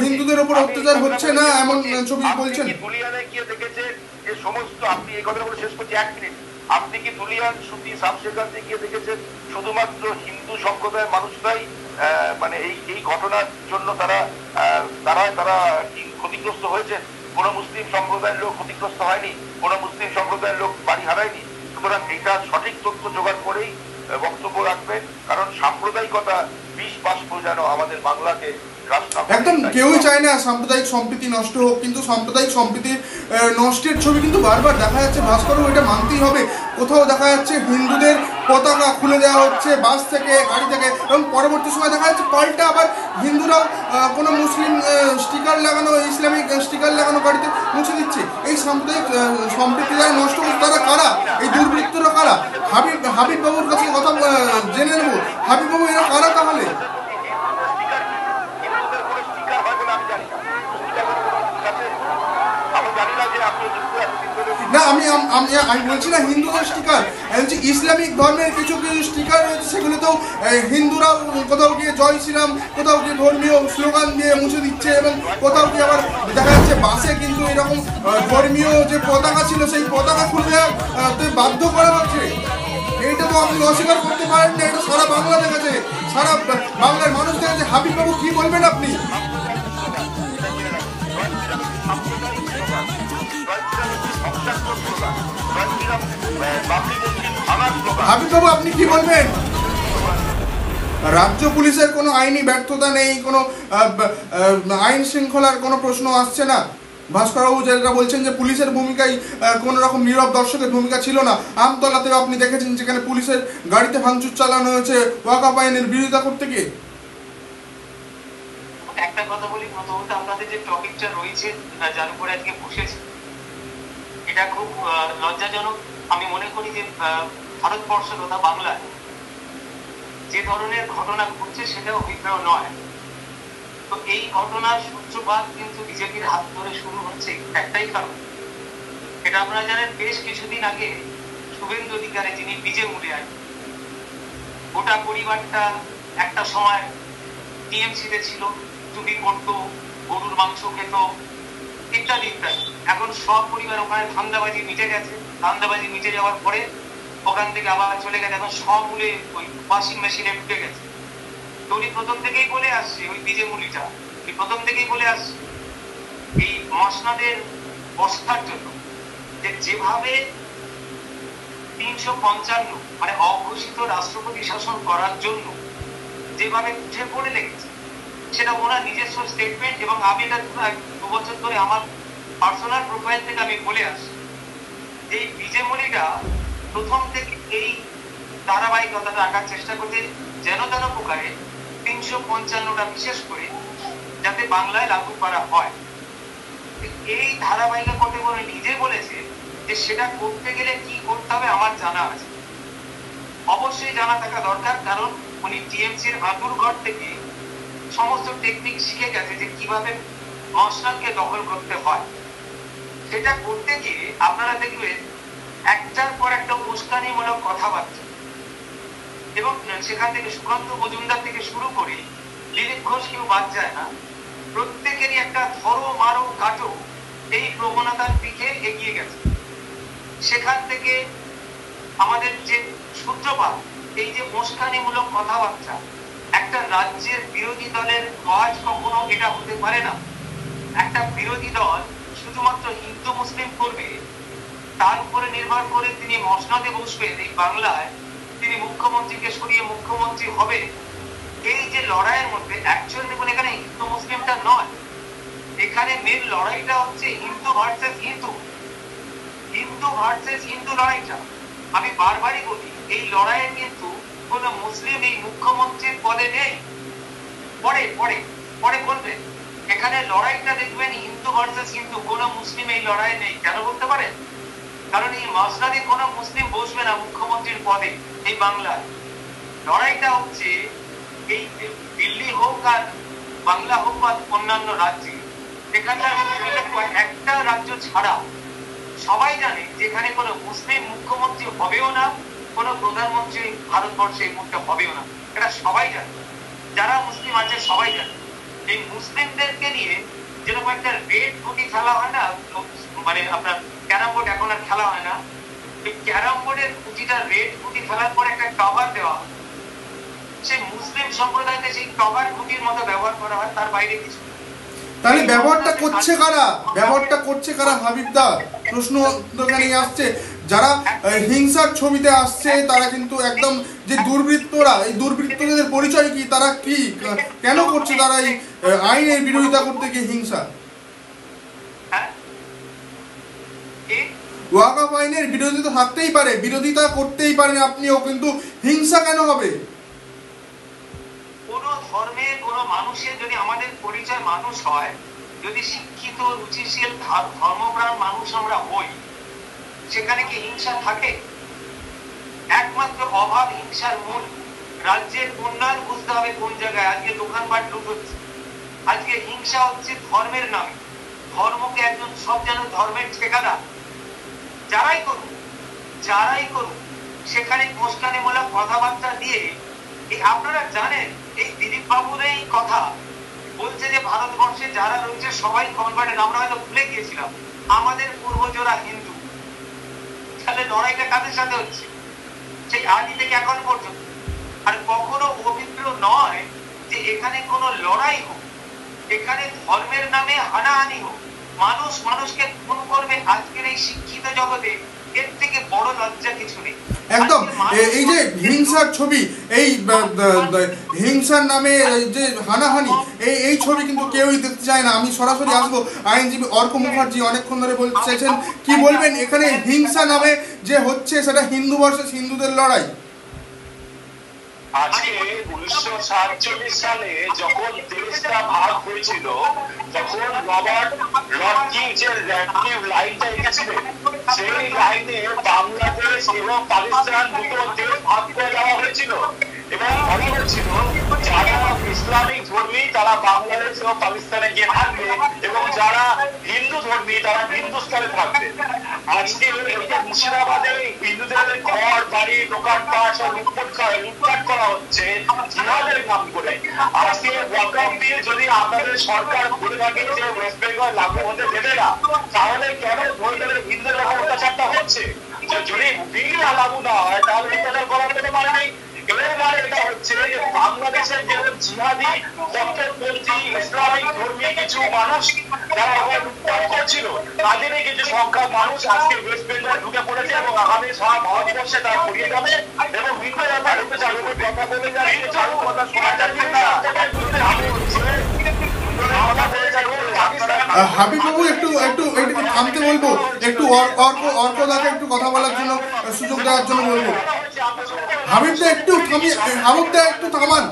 হিন্দুদের উপর অত্যাচার হচ্ছে না এমন ছবি বলছেন। ধুলিয়ানে গিয়ে দেখেছেন যে সমস্ত, আপনি এই কথাটা বলে শেষ করছি 1 মিনিট, আপনি কি ধুলিয়ান সুতি শামশেরগঞ্জে গিয়ে দেখেছেন শুধুমাত্র হিন্দু সম্প্রদায়ের মানুষরাই মানে এই ঘটনার জন্য তারা ক্ষতিগ্রস্ত হয়েছে? কোন মুসলিম সম্প্রদায়ের লোক ক্ষতিগ্রস্ত হয়নি, কোন মুসলিম সম্প্রদায়ের লোক বাড়ি হারায়নি। সুতরাং এটা সঠিক তথ্য জোগাড় করেই বক্তব্য রাখবেন, কারণ সাম্প্রদায়িকতা বিষ বাষ্প যেন আমাদের বাংলাকে একদম কেউই চায় না সাম্প্রদায়িক সম্প্রীতি নষ্ট হোক, কিন্তু সাম্প্রদায়িক সম্প্রীতির নষ্টের ছবি কিন্তু বারবার দেখা যাচ্ছে। ভাস্করও এটা মানতেই হবে, কোথাও দেখা যাচ্ছে হিন্দুদের পতাকা খুলে দেওয়া হচ্ছে বাস থেকে, গাড়ি থেকে, এবং পরবর্তী সময় দেখা যাচ্ছে পাল্টা আবার হিন্দুরাও কোনো মুসলিম স্টিকার লাগানো, ইসলামিক স্টিকার লাগানো গাড়িতে মুছে দিচ্ছে। এই সাম্প্রদায়িক সম্প্রীতি যারা নষ্ট করছে তারা কারা? এই দুর্বৃত্তরা কারা? হাবিব বাবুর কাছে কথা জেনে নেব। হাবিব বাবু এরা কারা তাহলে? না, আমি বলছি না হিন্দুদের স্টিকার, আমি বলছি ইসলামিক ধর্মের কিছু কিছু স্টিকার রয়েছে, সেগুলো তো হিন্দুরাও কোথাও গিয়ে জয় শ্রীরাম, কোথাও গিয়ে ধর্মীয় স্লোগান দিয়ে মুছে দিচ্ছে, এবং কোথাও গিয়ে আবার দেখা যাচ্ছে বাসে কিন্তু এরকম ধর্মীয় যে পতাকা ছিল সেই পতাকা খুলে দেওয়া বাধ্য করা হচ্ছে। এইটা তো আপনি অস্বীকার করতে পারেন না, এটা সারা বাংলা দেখেছে, সারা বাংলার মানুষ দেখেছে। হাবিব বাবু কি বলবেন আপনি? হাবিব বাবু আপনি কি বলবেন? রাজ্য পুলিশের কোনো আইনি ব্যর্থতা নেই, কোনো আইন শৃঙ্খলার কোনো প্রশ্ন আসছে না। ভাস্করবাবু যেটা বলছেন যে পুলিশের ভূমিকায় কোনো রকম নীরব দর্শকের ভূমিকা ছিল না। আমতলাতেও আপনি দেখেছেন যেখানে পুলিশের গাড়িতে ভাঙচুর চালানো হয়েছে ওয়াকফ আইনের বিরোধিতা করতে গিয়ে। একটা কথা বলি, প্রথমত আপনাদের যে টপিকটা রয়েছে যার উপরে আজকে বসেছি, এটা খুব লজ্জাজনক। আমি মনে করি যে ভারতবর্ষ তথা বাংলায় যে ধরনের ঘটনা ঘটছে সেটা অভিপ্রায় নয়। তো এই ঘটনার সূত্রপাত কিন্তু বিজেপির হাত ধরে শুরু হচ্ছে একটাই কারণ, এটা আপনারা জানেন বেশ কিছুদিন আগে শুভেন্দু অধিকারী যিনি বিজেমূলে আছেন, গোটা পরিবারটা একটা সময় টিএমসিতে ছিল, চুরি করতো, গরুর মাংস খেত ইত্যাদি ইত্যাদি। এখন সব পরিবার ওখানে ধান্দাবাজি মিটে গেছে, ধান্দাবাজি মিটে যাওয়ার পরে ওখান থেকে আবার চলে গেছে, এখন সমূলে ওই ওয়াশিং মেশিনে ঢুকে গেছে। তো উনি প্রথম থেকেই বলে আসছে, ওই বিজেমূলিটা উনি প্রথম থেকেই বলে আসছে এই মসনদের বসার জন্য যে যেভাবে 355 মানে অঘোষিত রাষ্ট্রপতি শাসন করার জন্য যেভাবে উঠে পড়ে লেগেছে, সেটা ওনার নিজস্ব স্টেটমেন্ট। এবং আমি এটা 2 বছর ধরে আমার পার্সোনাল প্রোফাইল থেকে আমি বলে আসি যে বিজেমূলিটা প্রথম থেকে এই ধারাবাহিকতাটা রাখার চেষ্টা করতে যেন তেন প্রকারে 355টা বিশেষ করে যাতে বাংলায় লাগু করা হয়, এই ধারাবাহিকতা করতে বলে নিজে বলেছে যে সেটা করতে গেলে কি করতে হবে আমার জানা আছে, অবশ্যই জানা থাকা দরকার। কারণ উনি টিএমসির হাঁটুর ঘর থেকে সমস্ত টেকনিক শিখে গেছে যে কিভাবে মসনদকে দখল করতে হয়। সেটা করতে গিয়ে আপনারা দেখবেন একটার পর একটা উস্কানিমূলক কথাবার্তা, এবং সেখান থেকে সুকান্ত মজুমদার থেকে শুরু করে দিলীপ ঘোষ কেউ বাদ যায় না, প্রত্যেকেরই একটা ধরো মারো কাটো এই প্রবণতার দিকে এগিয়ে গেছে। সেখান থেকে আমাদের যে সূত্রপাত, এই যে উস্কানিমূলক কথাবার্তা, একটা রাজ্যের বিরোধী দলের কাজ কখনো এটা হতে পারে না। একটা বিরোধী দল শুধুমাত্র হিন্দু মুসলিম করবে, তার উপরে নির্ভর করে তিনি মসনদে বসবেন এই বাংলায়, তিনি মুখ্যমন্ত্রীকে সরিয়ে মুখ্যমন্ত্রী হবে, এই যে লড়াইয়ের মধ্যে অ্যাকচুয়ালি দেখুন এখানে হিন্দু মুসলিমটা নয়, এখানে মেন লড়াইটা হচ্ছে হিন্দু ভার্সেস হিন্দু, হিন্দু ভার্সেস হিন্দু লড়াইটা। আমি বারবারই বলি এই লড়াইয়ে কিন্তু কোন মুসলিম এই মুখ্যমন্ত্রীর পদে নেই, পরে পরে পরে বলবেন। এখানে লড়াইটা দেখবেন হিন্দু ভার্সেস হিন্দু, কোন মুসলিম এই লড়াই নেই। কেন বলতে পারেন? কারণ এই মসনদে কোন মুসলিম বসবে না মুখ্যমন্ত্রীর পদে এই বাংলায়। লড়াইটা হচ্ছে এই দিল্লি হোক আর বাংলা হোক বা অন্যান্য রাজ্যে, এখানকার একটা রাজ্য ছাড়া সবাই জানে যেখানে কোনো মুসলিম মুখ্যমন্ত্রী হবেও না, কোনো প্রধানমন্ত্রী ভারতবর্ষে এই মুহূর্তে হবেও না, এটা সবাই জানে, যারা মুসলিম আছে সবাই জানে। এই মুসলিমদেরকে নিয়ে যেরকম একটা রেড গুটি খেলা হয় না, মানে আপনার ক্যারাম বোর্ড এখন আর খেলা হয় না, এই ক্যারাম বোর্ডের গুটিটা রেড গুটি খেলার পর একটা কভার দেওয়া, সেই মুসলিম সম্প্রদায়কে সেই কভার গুটির মতো ব্যবহার করা হয়, তার বাইরে কিছু। তাহলে ব্যবহারটা করছে কারা? ব্যবহারটা করছে কারা হাবিবদা? প্রশ্ন এখানে আসছে, যারা হিংসার ছবিতে আসছে তারা কিন্তু একদম যে দুর্বৃত্তরা, এই দুর্বৃত্তদের পরিচয় কি, তারা কি কেন করছে তারা এই আইনের বিরোধিতা করতে গিয়ে হিংসা? ওয়াকফ আইনের বিরোধিতা থাকতেই পারে, বিরোধিতা করতেই পারেন আপনিও, কিন্তু হিংসা কেন হবে? কোন ধর্মে কোন মানুষের যদি আমাদের পরিচয় মানুষ হয়, যদি শিক্ষিত রুচিশীল ধর্মপ্রাণ মানুষ আমরা হই, সেখানে কি হিংসা থাকে? একমাত্র অভাব হিংসার মূল। রাজ্যের উন্নয়ন বুঝতে হবে কোন জায়গায়। আজকে দোকানপাট লুট হচ্ছে, আজকে হিংসা হচ্ছে ধর্মের নামে। ধর্মকে একজন সব যেন ধর্মের ঠিকাদার, যারাই করুক যারাই করুক, সেখানে উস্কানিমূলক কথাবার্তা দিয়ে। আপনারা জানেন এই দিলীপ বাবুর এই কথা বলছে যে ভারতবর্ষে যারা রয়েছে সবাই কনভার্টেড, আমরা হয়তো ভুলে গিয়েছিলাম আমাদের পূর্বজরা হিন্দু। তাহলে লড়াইটা কাদের সাথে হচ্ছে সেই আদি থেকে এখন পর্যন্ত? আর কখনো পবিত্র নয় যে এখানে কোনো লড়াই হোক, এখানে ধর্মের নামে হানাহানি হোক, মানুষ মানুষকে খুন করবে। আজকের এই শিক্ষিত জগতে এর থেকে বড় লজ্জা কিছু নেই। একদম। এই যে হিংসার ছবি, এই হিংসার নামে যে হানাহানি, এই ছবি কিন্তু কেউই দেখতে চায় না। আমি সরাসরি আসবো আইনজীবী অর্ক মুখার্জি, অনেকক্ষণ ধরে বলতে চাইছেন, কি বলবেন এখানে হিংসা নামে যে হচ্ছে সেটা হিন্দু ভার্সেস হিন্দুদের লড়াই? আজকে 1947 সালে যখন দেশটা ভাগ হয়েছিল, তখন রবার্ট লর্কিং যে র্যান্ডিভ লাইনটা এঁকেছিলেন, সেই লাইনে বাংলাদেশ এবং পাকিস্তান দুটো দেশ ভাগ করে দেওয়া হয়েছিল। এবং বলা হচ্ছিল যারা ইসলামিক ধর্মী তারা বাংলাদেশ ও পাকিস্তানে গিয়ে থাকবে এবং যারা হিন্দু ধর্মী তারা হিন্দুস্তানে থাকবে। আজকে এই যে মুর্শিদাবাদে হিন্দুদের ঘর বাড়ি দোকানপাট সব লুটপাট করা হচ্ছে জিহাদের নাম করে। আজকে ওয়াকফ বিল যদি আপনাদের সরকার বলে থাকে যে ওয়েস্ট বেঙ্গল লাগু হতে দেবে না, তাহলে কেন ধরে হিন্দুদের উপর অত্যাচারটা হচ্ছে? যদি বিল লাগু না হয় তাহলে অত্যাচার করার কোনো মানে নেই। এবার এটা হচ্ছে যে বাংলাদেশের যে জিহাদি কট্টরপন্থী ইসলামিক ধর্মী কিছু মানুষ যারা আবার লুটপাট করছিল তাদেরই কিছু সংখ্যক মানুষ আজকে ওয়েস্ট বেঙ্গল ঢুকে পড়েছে এবং আগামী সারা ভারতবর্ষে তারা ছড়িয়ে যাবে এবং হিন্দুরা ভারতে চালুর কথা বলে যাবে। চালু কথা শোনা যাচ্ছে না। হাবিব বাবু একটু একটু একটু থামতে বলবো, একটু অর্কদাকে একটু কথা বলার জন্য সুযোগ দেওয়ার জন্য বলবো। হাবিবদা একটু থামান,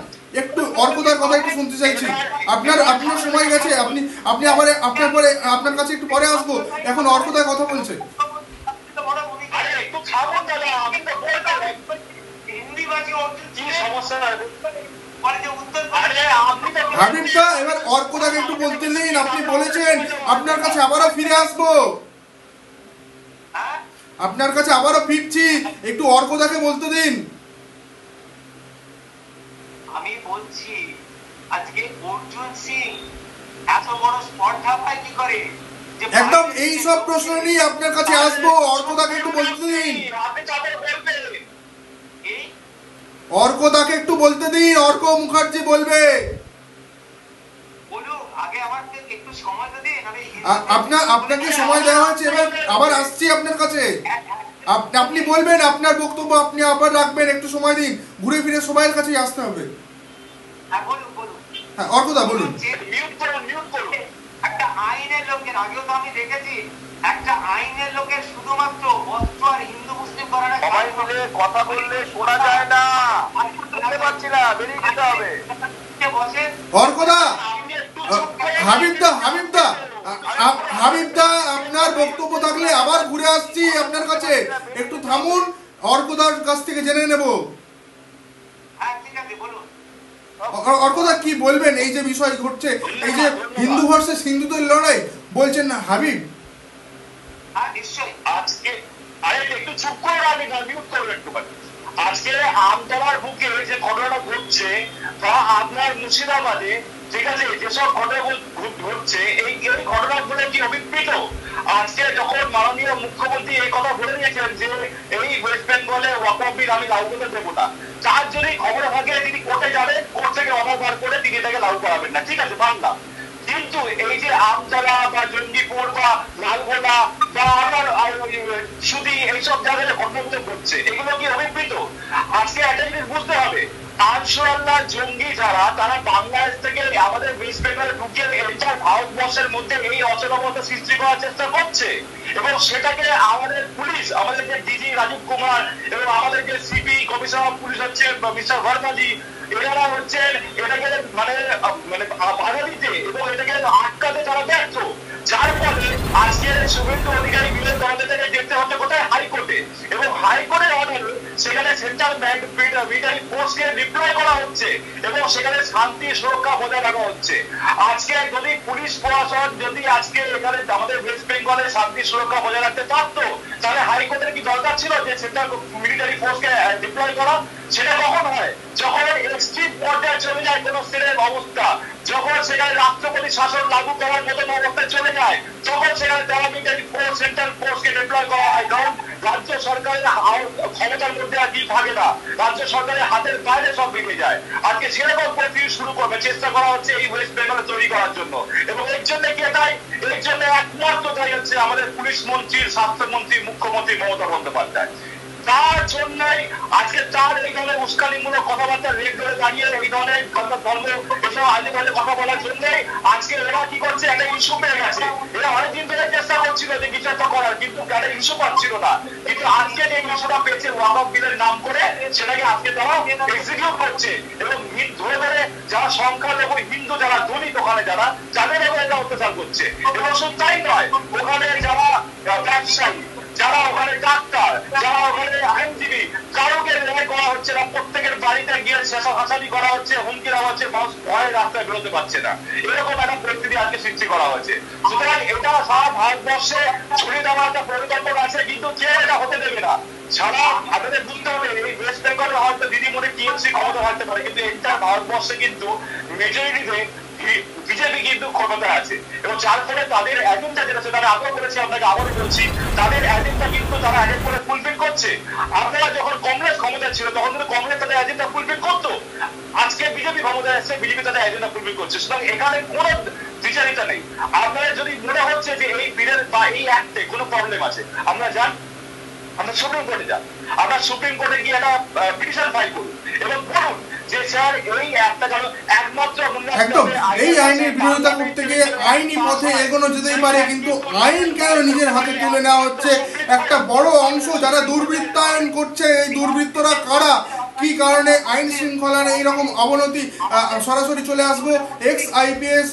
একটু অর্কদার কথা একটু শুনতে চাইছি। আপনার সময় গেছে, আপনি আবার আপনার কাছে একটু পরে আসবো। এখন অর্কদার কথা বলছে। হাবিবদা এবার অর্কদাকে একটু বলতে দিন। আপনি বলেছেন আপনার কাছে আবারও ফিরে আসবো, আপনার কাছে আবারও ফিরছি, একটু অর্কদাকে বলতে দিন। আমি বলছি আজকে অর্জুন সিং এত বড় স্পর্ধা পায় কি করে? একদম এই সব প্রশ্ন নিয়ে আপনার কাছে আসবো, অর্কদাকে একটু বলতে দিন। অর্কদাকে একটু বলতে দিন, অর্ক মুখার্জি বলবে। আপনাকে সময় দেওয়া হয়েছে, এবার আবার আসছি আপনার কাছে। আপনি বলবেন আপনার বক্তব্য, আপনি আবার রাখবেন, একটু সময় দিন। ঘুরে ফিরে সবাইয়ের কাছেই আসতে হবে। হ্যাঁ অর্কদা বলুন। একটা আইনের লোকের, আগেও তো আমি দেখেছি, একটা আইনের লোকের শুধুমাত্র অস্ত্র আর হিন্দু মুসলিম করার সবাই মিলে কথা বললে শোনা যায় না, শুনতে পাচ্ছি না, বেরিয়ে যেতে হবে। অর্কদা, হাবিবদা আপনার বক্তব্য থাকলে আবার ঘুরে আসছি আপনার কাছে, একটু থামুন, অর্কদার কাছ থেকে জেনে নেব। অর্কদা কি বলবেন এই যে বিষয় ঘটছে, এই যে হিন্দু ভার্সেস হিন্দুদের লড়াই বলছেন না হাবিব? আজকে একটু চুপ করে আমি মিউট করবো একটু। আজকে আমতলার বুকে যে ঘটনাটা ঘটছে বা আপনার মুর্শিদাবাদে, ঠিক আছে, যেসব ঘটনা ঘটছে এই ঘটনাগুলো কি অভিপ্রেত? আজকে যখন মাননীয় মুখ্যমন্ত্রী এই কথা বলে দিয়েছেন যে এই ওয়েস্ট বেঙ্গলে ওয়াকফ বিল আমি লাগু করতে দেবো না, তার যদি খবর থাকে তিনি কোর্টে যাবেন, কোর্ট থেকে অর্ডার বার করে তিনি এটাকে লাগু করাবেন না, ঠিক আছে, বাংলা। কিন্তু এই যে আমতলা বা জঙ্গিপুর বা লালগোলা বা আমার সুদি এইসব জায়গায় ঘটনাগুলো ঘটছে, এগুলো কি অভিপ্রেত? আজকে একটা জিনিস বুঝতে হবে, আনসারুল্লাহ জঙ্গি যারা, তারা বাংলাদেশ থেকে আমাদের ওয়েস্ট বেঙ্গলে ঢুকিয়ে এন্টার ভারতবর্ষের মধ্যে এই অচলাবস্থা সৃষ্টি করার চেষ্টা করছে এবং সেটাকে আমাদের পুলিশ, আমাদের যে ডিজি রাজীব কুমার এবং আমাদের যে সিপি কমিশনার অফ পুলিশ হচ্ছে মিস্টার ভার্মাজি, এনারা হচ্ছেন এটাকে মানে বাধা দিতে এবং এটাকে আটকাতে তারা ব্যর্থ, যার ফলে আজকে শুভেন্দু অধিকারী বিলের তদন্ত থেকে দেখতে হচ্ছে কোথায় হাইকোর্টে, এবং হাইকোর্টের অর্ডারে সেখানে সেন্ট্রাল মিলিটারি ফোর্সকে ডিপ্লয় করা হচ্ছে এবং সেখানে শান্তি সুরক্ষা বজায় রাখা হচ্ছে। আজকে যদি পুলিশ প্রশাসন যদি আজকে এখানে আমাদের ওয়েস্ট বেঙ্গলে শান্তি সুরক্ষা বজায় রাখতে পারত, তাহলে হাইকোর্টের কি দরকার ছিল যে সেন্ট্রাল মিলিটারি ফোর্সকে ডিপ্লয় করা? সেটা কখন হয়? যখন এক্সট্রিম পর্যায়ে চলে যায় কোন স্টেটের অবস্থা, যখন সেখানে রাষ্ট্রপতি শাসন লাগু করার মতন অবস্থায় চলে যায়, তখন সেখানে প্যারামিলিটারি ফোর্স, সেন্ট্রাল ফোর্সকে ডিপ্লয় করা হয়। কারণ রাজ্য সরকারের ক্ষমতার মধ্যে আর কি থাকে না, রাজ্য সরকারের হাতের বাইরে সব বেরিয়ে যায়। আজকে সেরকম পরিস্থিতি শুরু করবে, চেষ্টা করা হচ্ছে এই ওয়েস্ট বেঙ্গলে তৈরি করার জন্য। এবং এর জন্য কে দায়ী? এর জন্য একমাত্র দায়ী হচ্ছে আমাদের পুলিশ মন্ত্রী, স্বাস্থ্যমন্ত্রী, মুখ্যমন্ত্রী মমতা বন্দ্যোপাধ্যায়। তার জন্যই আজকে তার এই ধরনের উস্কানিমূলক কথাবার্তা রেট ধরে দাঁড়িয়ে এই ধরনের ধর্ম এসব আজে বাজে কথা বলার জন্যই আজকে এরা কি করছে, একটা ইস্যু পেয়ে গেছে। এরা অনেকদিন ধরে চেষ্টা করছিল যে কিছু একটা করার, কিন্তু একটা ইস্যু পাচ্ছিল না। কিন্তু আজকে যে ইস্যুটা পেয়েছে ওয়াকফ বিলের নাম করে, সেটাকে আজকে তারা এক্সিকিউট করছে এবং ধরে ধরে যারা সংখ্যালঘু হিন্দু, যারা দলিত ওখানে যারা, যাদের উপর এটা অত্যাচার করছে। এবং শুধু তাই নয়, ওখানে যারা ব্যবসায়ী যারা ওখানে ডাক্তার, যারা ওখানে আইনজীবী, কারোকে রেহাই করা হচ্ছে না, প্রত্যেকের বাড়িতে গিয়ে হাসাহাসানি করা হচ্ছে, হুমকি দেওয়া হচ্ছে, মানুষ ভয়ে রাস্তায় বেরোতে পারছে না, এরকম একটা পরিস্থিতি আজকে সৃষ্টি করা হয়েছে। সুতরাং এটা সারা ভারতবর্ষে ছড়িয়ে দেওয়ার একটা পরিকল্পনা আছে, কিন্তু কে এটা হতে দেবে না। সারা আপনাদের বুঝতে হবে, এই ওয়েস্ট বেঙ্গলে হয়তো দিদিমণি টিএমসি ক্ষমতা থাকতে পারে, কিন্তু এন্টার ভারতবর্ষে কিন্তু মেজরিটিতে বিজেপি কিন্তু ক্ষমতা আছে, এবং যার ফলে তাদের এজেন্ডা যেটা সেটা আগেও বলেছি, আপনাকে আবারও বলছি, তাদের এজেন্ডা কিন্তু তারা এক এক করে ফুলফিল করছে। আপনারা যখন কংগ্রেস ক্ষমতায় ছিল তখন কিন্তু কংগ্রেস তাদের এজেন্ডা ফুলফিল করতো, আজকে বিজেপি ক্ষমতায় আসছে, বিজেপি তাদের এজেন্ডা ফুলফিল করছে। সুতরাং এখানে কোনো বিচারিতা নেই। আপনারা যদি মনে হচ্ছে যে এই বিলের বা এই অ্যাক্টে কোনো প্রবলেম আছে, আমরা যান, আমরা সুপ্রিম কোর্টে যান, আমরা সুপ্রিম কোর্টে গিয়ে একটা পিটিশন ফাইল করুন এবং বলুন যে স্যার এই একটা যেন একমাত্র একদম এই আইনের বিরোধিতা করতে গিয়ে আইনি পথে এগোনো যেতেই পারে, কিন্তু আইন কেন নিজের হাতে তুলে নেওয়া হচ্ছে? একটা বড় অংশ যারা দুর্বৃত্তায়ন করছে, এই দুর্বৃত্তরা কারা, কি কারণে আইন শৃঙ্খলার এইরকম অবনতি? সরাসরি চলে আসবো এক্স আইপিএস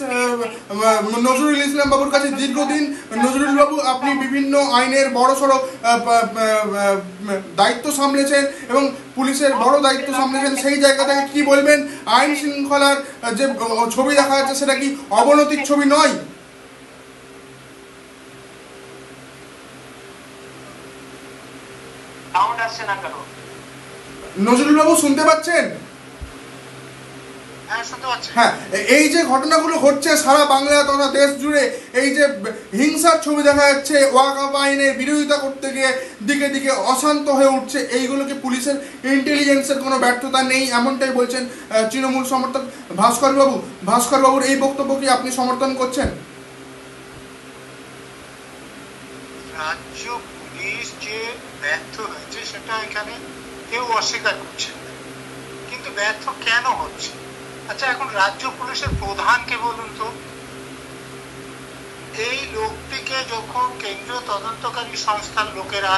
নজরুল ইসলাম বাবুর কাছে। দীর্ঘদিন নজরুল বাবু আপনি বিভিন্ন আইনের বড় সড়ো দায়িত্ব সামলেছেন এবং পুলিশের বড় দায়িত্ব সামলেছেন, সেই জায়গা থেকে কি বলবেন? আইন শৃঙ্খলার যে ছবি দেখা যাচ্ছে সেটা কি অবনতির ছবি নয়? সাউন্ড আসছে না কেন? নজরুল বাবু শুনতে পাচ্ছেন? হ্যাঁ, এই যে ঘটনাগুলো ঘটছে সারা বাংলা তথা দেশ জুড়ে, এই যে হিংসার ছবি দেখা যাচ্ছে, ওয়াকফ আইনের বিরোধিতা করতে গিয়ে দিকে দিকে অশান্ত হয়ে উঠছে, এইগুলোকে পুলিশের ইন্টেলিজেন্সের কোনো ব্যর্থতা নেই এমনটাই বলছেন তৃণমূল সমর্থক ভাস্কর বাবু। ভাস্কর বাবুর এই বক্তব্য কি আপনি সমর্থন করছেন? রাজ্য পুলিশ যে ব্যর্থ হয়েছে সেটা এখানে কেউ অস্বীকার করছে, কিন্তু ব্যর্থ কেন হচ্ছে? আচ্ছা, এখন রাজ্য পুলিশের প্রধানকে বলুন তো, এই লোকটিকে যখন কেন্দ্রীয় তদন্তকারী সংস্থার লোকেরা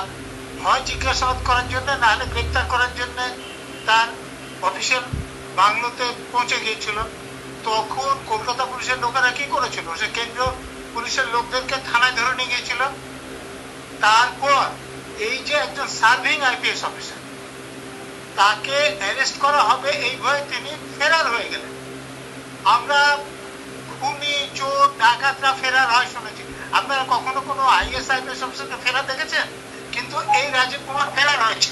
হয় জিজ্ঞাসাবাদ করার জন্য, না হলে গ্রেপ্তার করার জন্য তার অফিসিয়াল বাংলোতে পৌঁছে গিয়েছিল, তখন কলকাতা পুলিশের লোকেরা কি করেছিল? সে কেন্দ্রীয় পুলিশের লোকদেরকে থানায় ধরে নিয়ে গিয়েছিল। তারপর এই যে একজন সার্ভিং আইপিএস অফিসার, তাকে অ্যারেস্ট করা হবে এই ভয়ে তিনি ফেরার হয়ে গেলেন। আমরা খুনি, চোর, ডাকাতরা ফেরার হয় শুনেছি, আপনারা কখনো কোনো আইএস আইপিএস অফিসারকে ফেরার দেখেছেন? কিন্তু এই রাজীব কুমার ফেরার হয়েছে।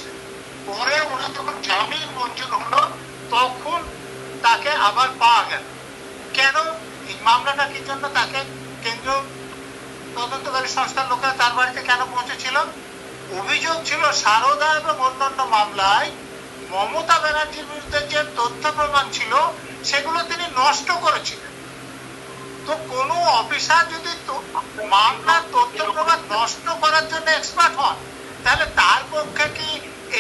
পরে ওনার যখন জামিন মঞ্জুর হলো তখন তাকে আবার পাওয়া গেল। কেন? এই মামলাটা কি জন্য তাকে কেন্দ্রীয় তদন্তকারী সংস্থার লোকেরা তার বাড়িতে কেন পৌঁছেছিল? অভিযোগ ছিল সারদা এবং অন্যান্য মামলায় মমতা ব্যানার্জির বিরুদ্ধে যে তথ্য প্রমাণ ছিল সেগুলো তিনি নষ্ট করেছিলেন। তো কোনো অফিসার যদি মামলার তথ্য প্রমাণ নষ্ট করার জন্য এক্সপার্ট হন, তাহলে তার পক্ষে কি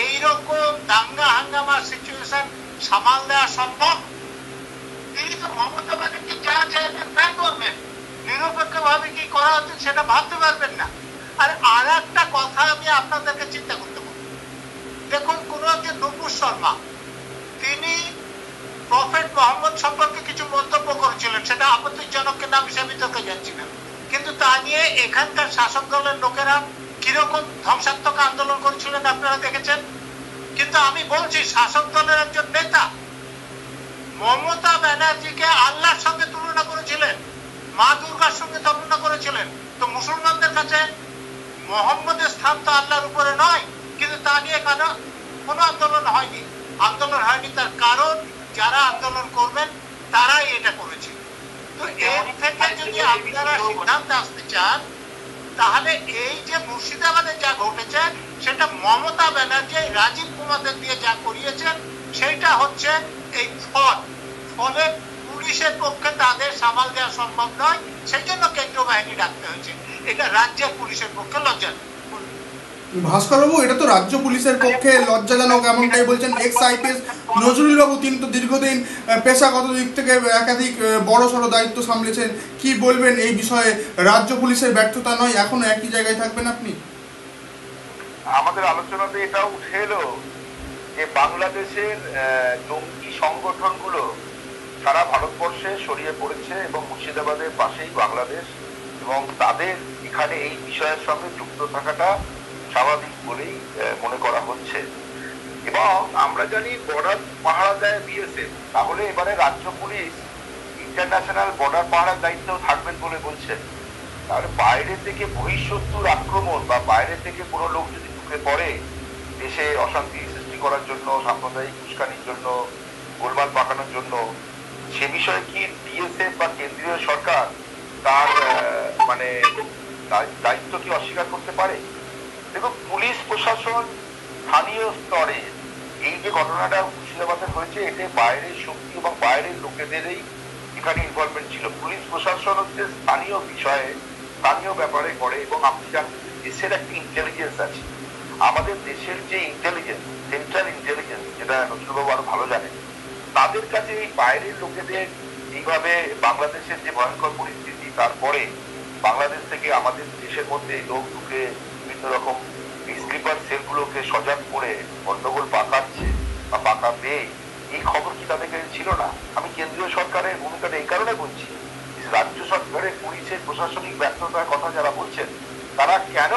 এইরকম দাঙ্গা হাঙ্গামার সিচুয়েশন সামাল দেওয়া সম্ভব? তিনি তো মমতা ব্যানার্জি যা চাইবেন তাই করবেন, নিরপেক্ষভাবে কি করা হচ্ছে সেটা ভাবতে পারবেন না। আর একটা কথা আমি আপনাদেরকে চিন্তা করতে বলি, দেখুন কোন একজন নুপুর শর্মা, তিনি প্রফেট মোহাম্মদ সম্পর্কে কিছু মন্তব্য করেছিলেন, সেটা আপত্তিজনক কিনা আমি সে বিতর্কে যাচ্ছি না, কিন্তু তা নিয়ে এখানকার শাসক দলের লোকেরা কিরকম ধ্বংসাত্মক আন্দোলন করেছিলেন আপনারা দেখেছেন। কিন্তু আমি বলছি, শাসক দলের একজন নেতা মমতা ব্যানার্জিকে আল্লাহর সঙ্গে তুলনা করেছিলেন, মা দুর্গার সঙ্গে তুলনা করেছিলেন। তো মুসলমানদের কাছে মোহাম্মদের স্থান তো আল্লাহর উপরে নয়, কিন্তু তা নিয়ে কোনো আন্দোলন হয়নি। আন্দোলন হয়নি তার কারণ যারা আন্দোলন করবেন তারাই এটা করেছে। তো এর থেকে যদি আপনারা সিদ্ধান্ত আসতে চান, তাহলে এই যে মুর্শিদাবাদে যা ঘটেছে সেটা মমতা ব্যানার্জি রাজীব কুমারদের দিয়ে যা করিয়েছেন সেটা হচ্ছে এই ফলে পুলিশের পক্ষে তাদের সামাল দেওয়া সম্ভব নয়, সেই জন্য কেন্দ্রীয় বাহিনী ডাকতে হয়েছে। এটা রাজ্যের পুলিশের পক্ষে লজ্জাজনক। ভাস্কর বাবু, এটা তো রাজ্য পুলিশের পক্ষে লজ্জাজনক এমনটাই বলছেন এক্স আইপিএস নজরুল বাবু। তিনি তো দীর্ঘদিন পেশাগত দিক থেকে একাধিক বড় সড়ো দায়িত্ব সামলেছেন, কি বলবেন এই বিষয়ে? রাজ্য পুলিশের ব্যর্থতা নয়, এখনো একই জায়গায় থাকবেন আপনি? আমাদের আলোচনাতে এটাও উঠে এলো যে বাংলাদেশের জঙ্গি সংগঠনগুলো সারা ভারতবর্ষে ছড়িয়ে পড়েছে এবং মুর্শিদাবাদের পাশেই বাংলাদেশ, এবং তাদের এখানে এই বিষয়ের সঙ্গে যুক্ত থাকাটা স্বাভাবিক বলেই মনে করা হচ্ছে। এবং আমরা জানি বর্ডার পাহারা দেয় বিএসএফ, তাহলে এবারে রাজ্য পুলিশ ইন্টারন্যাশনাল বর্ডার পাহারার দায়িত্বেও থাকবেন বলে বলছেন। তাহলে বাইরে থেকে বহিঃশত্রুর আক্রমণ বা বাইরে থেকে কোনো লোক যদি ঢুকে পড়ে দেশে অশান্তি সৃষ্টি করার জন্য, সাম্প্রদায়িক উস্কানির জন্য, গোলমাল পাকানোর জন্য, সে বিষয়ে কি বিএসএফ বা কেন্দ্রীয় সরকার তার মানে দায়িত্ব কি অস্বীকার করতে পারে? দেখুন, পুলিশ প্রশাসন স্থানীয় স্তরে এই যে ঘটনাটা মুর্শিদাবাদে হয়েছে, এতে বাইরের শক্তি এবং বাইরের লোকেদেরই এখানে ইনভলভমেন্ট ছিল। পুলিশ প্রশাসন হচ্ছে স্থানীয় বিষয়ে, স্থানীয় ব্যাপারে করে। এবং আপনি জানেন দেশের একটা ইন্টেলিজেন্স আছে, আমাদের দেশের যে ইন্টেলিজেন্স, সেন্ট্রাল ইন্টেলিজেন্স, যেটা নজরুলবাবু আরো ভালো জানেন, তাদের কাছে এই বাইরের লোকেদের এইভাবে বাংলাদেশের যে ভয়ঙ্কর পরিস্থিতি, তারপরে বাংলাদেশ থেকে আমাদের দেশের মধ্যে লোক ঢুকে বিভিন্ন রকম স্লিপার সেলগুলোকে সজাগ করে গন্ডগোল পাকাচ্ছে বা পাকাবে, এই খবর কি তাদের কাছে ছিল না? আমি কেন্দ্রীয় সরকারের ভূমিকাটা এই কারণে বলছি, রাজ্য সরকারের পুলিশের প্রশাসনিক ব্যর্থতার কথা যারা বলছেন, তারা কেন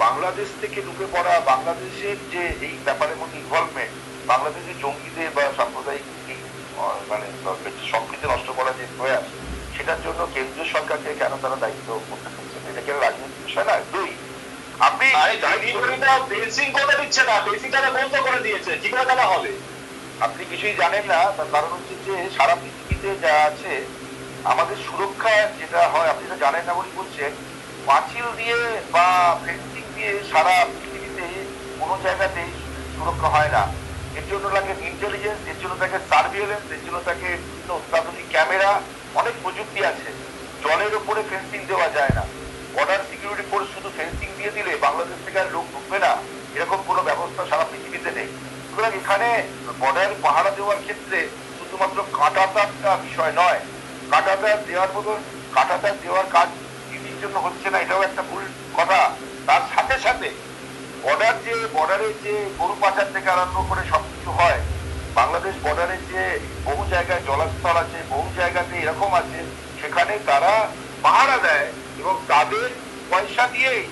বাংলাদেশ থেকে ঢুকে পড়া, বাংলাদেশের যে এই ব্যাপারের মধ্যে ইনভলভমেন্ট, বাংলাদেশের জঙ্গিদের বা সাম্প্রদায়িক মানে সম্প্রীতি নষ্ট করার যে প্রয়াস, সেটার জন্য কেন্দ্রীয় সরকারকে কেন তারা দায়িত্ব করতে পারছেন? এটা কেন রাজনৈতিক বিষয় না? দুই, আপনি আপনি কিছুই জানেন না। তার কারণ হচ্ছে যে সারা পৃথিবীতে যা আছে আমাদের সুরক্ষা যেটা হয়, আপনি তো জানেন না বলে বলছেন, পাঁচিল দিয়ে বা ফেন্সিং দিয়ে সারা পৃথিবীতে কোনো জায়গাতেই সুরক্ষা হয় না। এর জন্য লাগে ইন্টেলিজেন্স, এর জন্য থাকে সার্ভিলেন্স, এর জন্য থাকে বিভিন্ন অত্যাধুনিক ক্যামেরা, অনেক প্রযুক্তি আছে। জলের উপরে ফেন্সিং দেওয়া যায় না। বর্ডার সিকিউরিটি ফোর্স শুধু ফেন্সিং দিয়ে দিলে বাংলাদেশ থেকে আর লোক ঢুকবে না, এরকম কোনো ব্যবস্থা সারা পৃথিবীতে নেই। সুতরাং এখানে বর্ডার পাহারা দেওয়ার ক্ষেত্রে শুধুমাত্র কাঁটাতারটা বিষয় নয়, কাঁটাতার দেওয়ার মতো কাঁটাতার দেওয়ার কাজ দিদির জন্য হচ্ছে না, এটাও একটা ভুল কথা। তার সাথে সাথে বর্ডারের যে গরু পাচার থেকে আরম্ভ করে সবকিছু হয়, বাংলাদেশ বর্ডারের যে বহু জায়গায় জলস্থল আছে, বহু জায়গাতে এরকম আছে, সেখানে তারা পাহারা দেয় এবং তাদের পয়সা দিয়েই,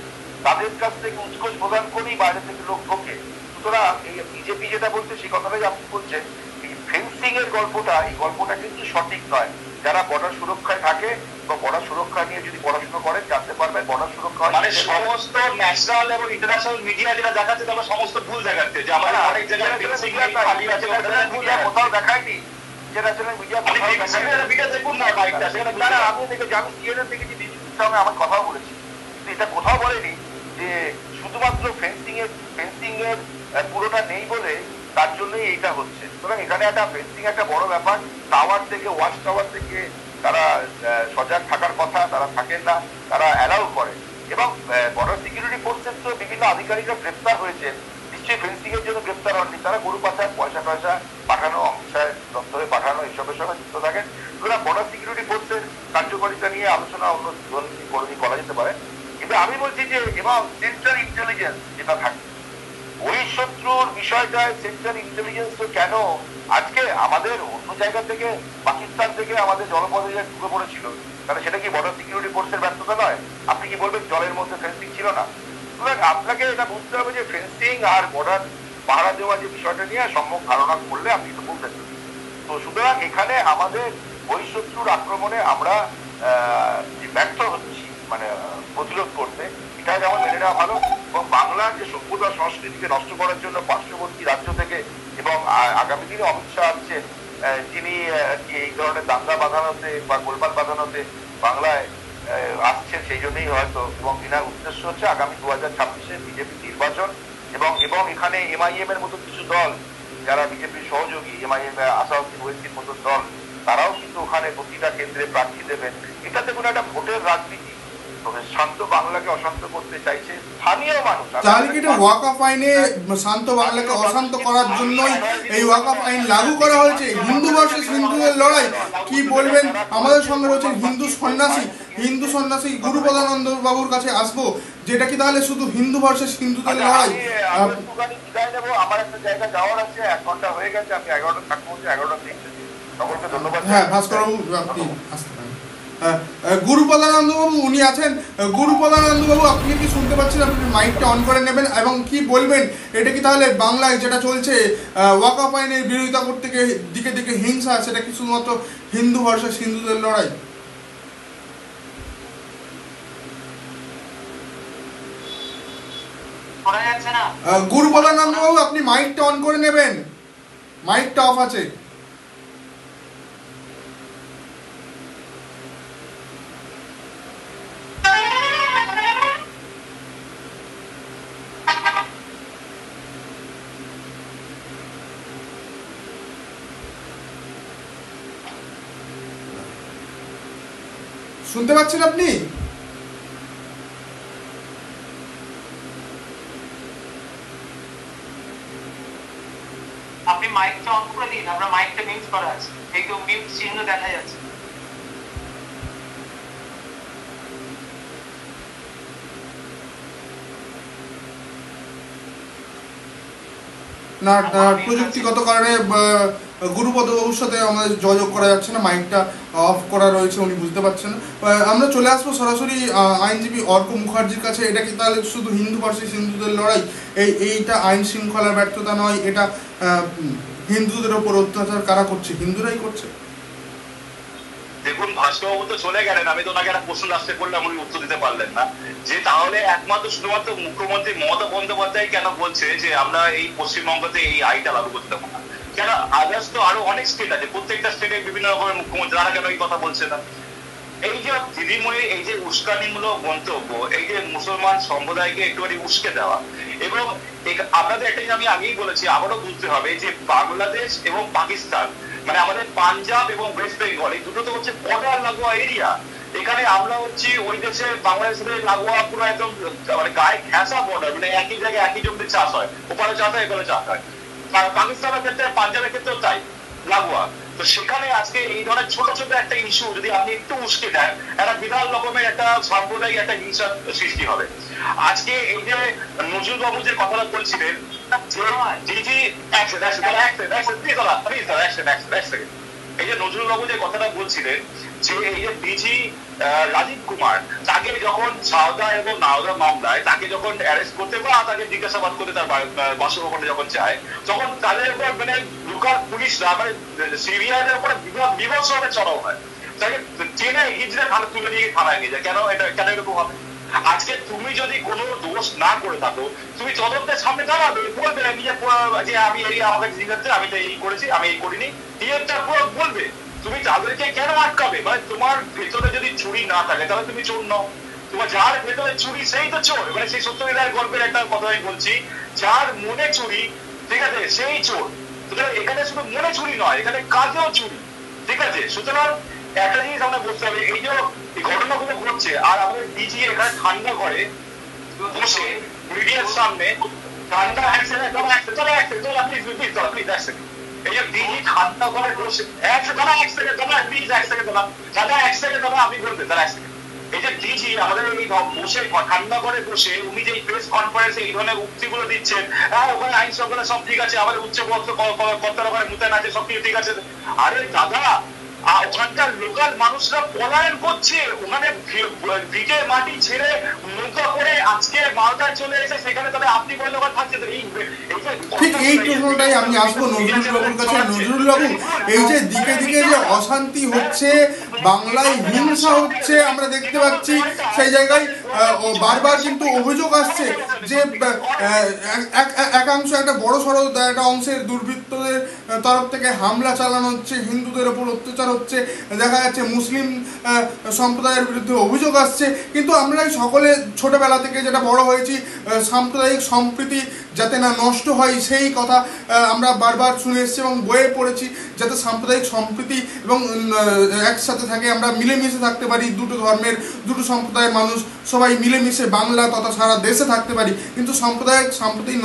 তাদের কাছ থেকে উৎকোচ প্রদান করেই বাইরে থেকে লোক ঢোকে। সুতরাং এই বিজেপি যেটা বলছে সেই কথাটাই আপনি বলছেন, এই ফেন্সিং এর গল্পটা, এই গল্পটা কিন্তু সঠিক নয়। যারা বর্ডার সুরক্ষায় থাকে বা বর্ডার সুরক্ষা নিয়ে যদি পড়াশোনা করেন, জানতে পারবেন বর্ডার সুরক্ষা মানে সমস্ত ন্যাশনাল এবং ইন্টারন্যাশনাল মিডিয়া যেটা দেখাচ্ছে তারা সমস্ত ভুল দেখাচ্ছে, যে আমাদের অনেক জায়গায় কোথাও দেখায়নি। ইন্টারন্যাশনাল মিডিয়া দেখুন না, আমি দেখেছি, আমি সিএনএন দেখেছি, বিজেপির সঙ্গে আমার কথা বলেছি, কিন্তু এটা কোথাও বলেনি যে শুধুমাত্র ফেন্সিং এর পুরোটা নেই বলে তার জন্যই এইটা হচ্ছে। সুতরাং এখানে একটা ফেন্সিং একটা বড় ব্যাপার। টাওয়ার থেকে, ওয়াচ টাওয়ার থেকে তারা সজাগ থাকার কথা, তারা থাকেন না, তারা অ্যালাউ করে। এবং বর্ডার সিকিউরিটি ফোর্সের তো বিভিন্ন আধিকারিকরা গ্রেপ্তার হয়েছেন, নিশ্চয়ই ফেন্সিং এর জন্য গ্রেপ্তার হননি, তারা গরু পাচার, পয়সা পাঠানো, অফিসার দপ্তরে পাঠানো, এসবের সঙ্গে যুক্ত থাকেন। সুতরাং বর্ডার সিকিউরিটি ফোর্সের কার্যকারিতা নিয়ে আলোচনা অন্য করা যেতে পারে। কিন্তু আমি বলছি যে এবং সেন্ট্রাল ইন্টেলিজেন্স যেটা থাকে, বহিঃশত্রুর বিষয়টায় সেন্ট্রাল ইন্টেলিজেন্স তো কেন আজকে আমাদের অন্য জায়গা থেকে, পাকিস্তান থেকে আমাদের জলপথে যে ঢুকে পড়েছিল, তাহলে সেটা কি বর্ডার সিকিউরিটি ফোর্সের ব্যর্থতা নয়? আপনি কি বলবেন জলের মধ্যে ফেন্সিং ছিল না? সুতরাং আপনাকে এটা বুঝতে হবে যে ফেন্সিং আর বর্ডার পাহারা দেওয়া যে বিষয়টা নিয়ে সম্যক ধারণা করলে আপনি তো বলবেন। তো সুতরাং এখানে আমাদের বহিঃশত্রুর আক্রমণে আমরা ব্যর্থ হচ্ছি মানে প্রতিরোধ করতে, এটা যেমন মেনে নেওয়া ভালো। এবং বাংলার যে সভ্যতা সংস্কৃতিকে নষ্ট করার জন্য পার্শ্ববর্তী রাজ্য থেকে এবং আগামী দিনে অমিত শাহ আসছেন, তিনি এই ধরনের দাঙ্গা বাঁধানোতে বা গোলমাল বাঁধানোতে বাংলায় আসছেন, সেই জন্যই হয়তো। এবং এনার উদ্দেশ্য হচ্ছে আগামী 2026-এ বিজেপি নির্বাচন এবং এখানে এমআইএম এর মতো কিছু দল যারা বিজেপির সহযোগী, এমআইএম আসাউদ্দিন ওয়েসির মতো দল, তারাও কিন্তু ওখানে প্রতিটা কেন্দ্রে প্রার্থী দেবেন। এটাতে কোনো একটা ভোটের রাজনীতি, শান্ত বাংলাকে অশান্ত করতে চাইছে স্থানীয় মানুষ। তাহলে কি এটা ওয়াকফ আইনে শান্ত বাংলাকে অশান্ত করার জন্যই এই ওয়াকফ আইন লাগু করা হয়েছে? হিন্দু ভার্সেস হিন্দুদের লড়াই, কি বলবেন? আমাদের সঙ্গে রয়েছেন হিন্দু সন্ন্যাসী গুরুপদানন্দ বাবুর কাছে আসবো, যেটা কি তাহলে শুধু হিন্দু ভার্সেস হিন্দুদের লড়াই? বিদায় নেবো, আমার একটা জায়গা যাওয়ার আছে, 1 ঘন্টা হয়ে গেছে, আমি 11টা থাকবো, 11টা 30 সকলকে ধন্যবাদ। হ্যাঁ ভাস্কর বাবু, আপনি আসতে পারেন। গুরুপদানন্দবাবু উনি আছেন। গুরুপদানন্দবাবু, আপনি কি শুনতে পাচ্ছেন? আপনি মাইকটা অন করে নেবেন এবং কি বলবেন, এটা কি তাহলে বাংলায় যেটা চলছে ওয়াকফ আইনের বিরোধিতা করতে গিয়ে দিকে দিকে হিংসা, সেটা কি শুধুমাত্র হিন্দু ভার্সেস হিন্দুদের লড়াই? গুরুপদানন্দবাবু, আপনি মাইকটা অন করে নেবেন, মাইকটা অফ আছে। শুনতে পাচ্ছেন আপনি? আপনি মাইকটা অন করে দিন, আপনার মাইকটা মিউট করা আছে, এই তো মিউট চিহ্ন দেখা যাচ্ছে। না, প্রযুক্তিগত কারণে গুরুপদবাবুর সাথে আমাদের যোগাযোগ করা যাচ্ছে না, মাইকটা অফ করা রয়েছে, উনি বুঝতে পারছেন না। আমরা চলে আসবো সরাসরি আইনজীবী অর্ক মুখার্জির কাছে। এটা কি তাহলে শুধু হিন্দু ভার্সেস হিন্দুদের লড়াই? এইটা আইন শৃঙ্খলার ব্যর্থতা নয়, এটা হিন্দুদের ওপর অত্যাচার কারা করছে? হিন্দুরাই করছে। দেখুন, ভাস্করবাবু তো চলে গেলেন, আমি তো ওনাকে একটা প্রশ্ন রাস্তে করলাম, উনি উত্তর দিতে পারলেন না। যে তাহলে একমাত্র শুধুমাত্র মুখ্যমন্ত্রী মমতা বন্দ্যোপাধ্যায় কেন বলছে যে আমরা এই পশ্চিমবঙ্গতে এই আইনটা লাগু করতে দেবো না? কেন আদার্স তো আরো অনেক স্টেট আছে, প্রত্যেকটা স্টেটে বিভিন্ন রকমের মুখ্যমন্ত্রী, তারা কেন এই কথা বলছে না? এই যে দিদিমণি এই যে উস্কানিমূলক মন্তব্য, এই যে মুসলমান সম্প্রদায়কে একটুখানি উস্কে দেওয়া, এবং আপনাদের একটা জিনিস আমি আগেই বলেছি, আবারও বুঝতে হবে যে বাংলাদেশ এবং পাকিস্তান, মানে আমাদের পাঞ্জাব এবং ওয়েস্ট বেঙ্গল, এই দুটো তো হচ্ছে বর্ডার লাগোয়া এরিয়া। এখানে আমরা হচ্ছি ওই দেশে বাংলাদেশের লাগোয়া পুরো একদম মানে গায়ে ঘেঁষা বর্ডার, মানে একই জায়গায় একই জমিতে চাষ হয়, ওপারে চাষ হয় এখানে চাষ হয়। পাকিস্তানের ক্ষেত্রে, পাঞ্জাবের ক্ষেত্রেও তাই লাগোয়া। তো সেখানে আজকে এই ধরনের ছোট ছোট একটা ইস্যু যদি আপনি একটু উস্কে দেন, একটা বিশাল রকমের একটা সাম্প্রদায়িক একটা হিংসার সৃষ্টি হবে। আজকে এই যে নজরুল বাবু যে কথাটা বলছিলেন, এই যে নজরুল বাবু যে কথাটা বলছিলেন যে এই যে ডিজি রাজীব কুমার, তাকে যখন সাউদা এবং নাওদা মামলায় তাকে যখন অ্যারেস্ট করতে বা তাকে জিজ্ঞাসাবাদ করতে তার বাসভবনে যখন যায়, তখন তাদের উপর মানে লোকাল পুলিশরা মানে সিবিআইয়ের উপরে বিভৎসভাবে চড়াও হয়, তাকে ট্রেনে হিজড়ে তুলে নিয়ে থানায় নিয়ে যায়। কেন এরকম হবে? আজকে তুমি যদি কোনো দোষ না করে থাকো, তুমি তদন্তের সামনে দাঁড়াবে, বলবে যে আমি এই আমাকে জিজ্ঞাসা, আমি তো এই করেছি, আমি এই করিনি, ডিএমটা পুরো বলবে। তুমি তাদেরকে কেন আটকাবে? মানে তোমার ভেতরে যদি চুরি না থাকে তাহলে তুমি চোর নও। তোমার যার ভেতরে চুরি সেই তো চোর। মানে সেই সত্যিকার গল্পের একটা কথা আমি বলছি, যার মনে চুরি, ঠিক আছে, সেই চোর। সুতরাং এখানে শুধু মনে চুরি নয়, এখানে কাজেও চুরি, ঠিক আছে? সুতরাং একটা জিনিস আমরা বুঝতে হবে, এই যে ঘটনাগুলো ঘটছে আর আমাদের ডিজি এখানে ঠান্ডা করে বসে মিডিয়ার সামনে ঠান্ডা এই যে ডিজি ঠান্ডা করে বসে এক সেকেন্ড আপনি বলবেন, তারা এক সেকেন্ড। এই যে ডিজি আমাদের বসে ঠান্ডা করে বসে উনি যে প্রেস কনফারেন্সে এই ধরনের উক্তিগুলো দিচ্ছেন, হ্যাঁ ওখানে আইন শৃঙ্খলা সব ঠিক আছে, আমাদের উচ্চ কর্তারা ওখানে মোতায়েন আছে, সব কিছু ঠিক আছে। আরে দাদা, ওখানকার লোকাল মানুষরা পলায়ন করছে, ওখানে ভিটে মাটি ছেড়ে নৌকা করে আজকে মালদায় চলে এসে সেখানে তাহলে আপনি বললে ওখানে থাকছে। ঠিক এই প্রশ্নটাই আমি আসবো নজরুল বাবুর কাছে। নজরুল বাবু, এই যে দিকে দিকে যে অশান্তি হচ্ছে, বাংলায় হিংসা হচ্ছে আমরা দেখতে পাচ্ছি, সেই জায়গায় বারবার কিন্তু অভিযোগ আসছে যে একাংশ, একটা বড় সড়ো একটা অংশের দুর্বৃত্তদের তরফ থেকে হামলা চালানো হচ্ছে, হিন্দুদের ওপর অত্যাচার হচ্ছে, দেখা যাচ্ছে মুসলিম সম্প্রদায়ের বিরুদ্ধে অভিযোগ আসছে। কিন্তু আমরা সকলে ছোটবেলা থেকে যেটা বড় হয়েছি, সাম্প্রদায়িক সম্প্রীতি যাতে না নষ্ট হয় সেই কথা আমরা বারবার শুনে এসেছি এবং বইয়ে পড়েছি, যাতে সাম্প্রদায়িক সম্প্রীতি এবং একসাথে থাকে, আমরা মিলেমিশে থাকতে পারি, দুটো ধর্মের দুটো সম্প্রদায়ের মানুষ সবাই মিলেমিশে বাংলা তথা সারা দেশে থাকতে পারি। কিন্তু সাম্প্রদায়িক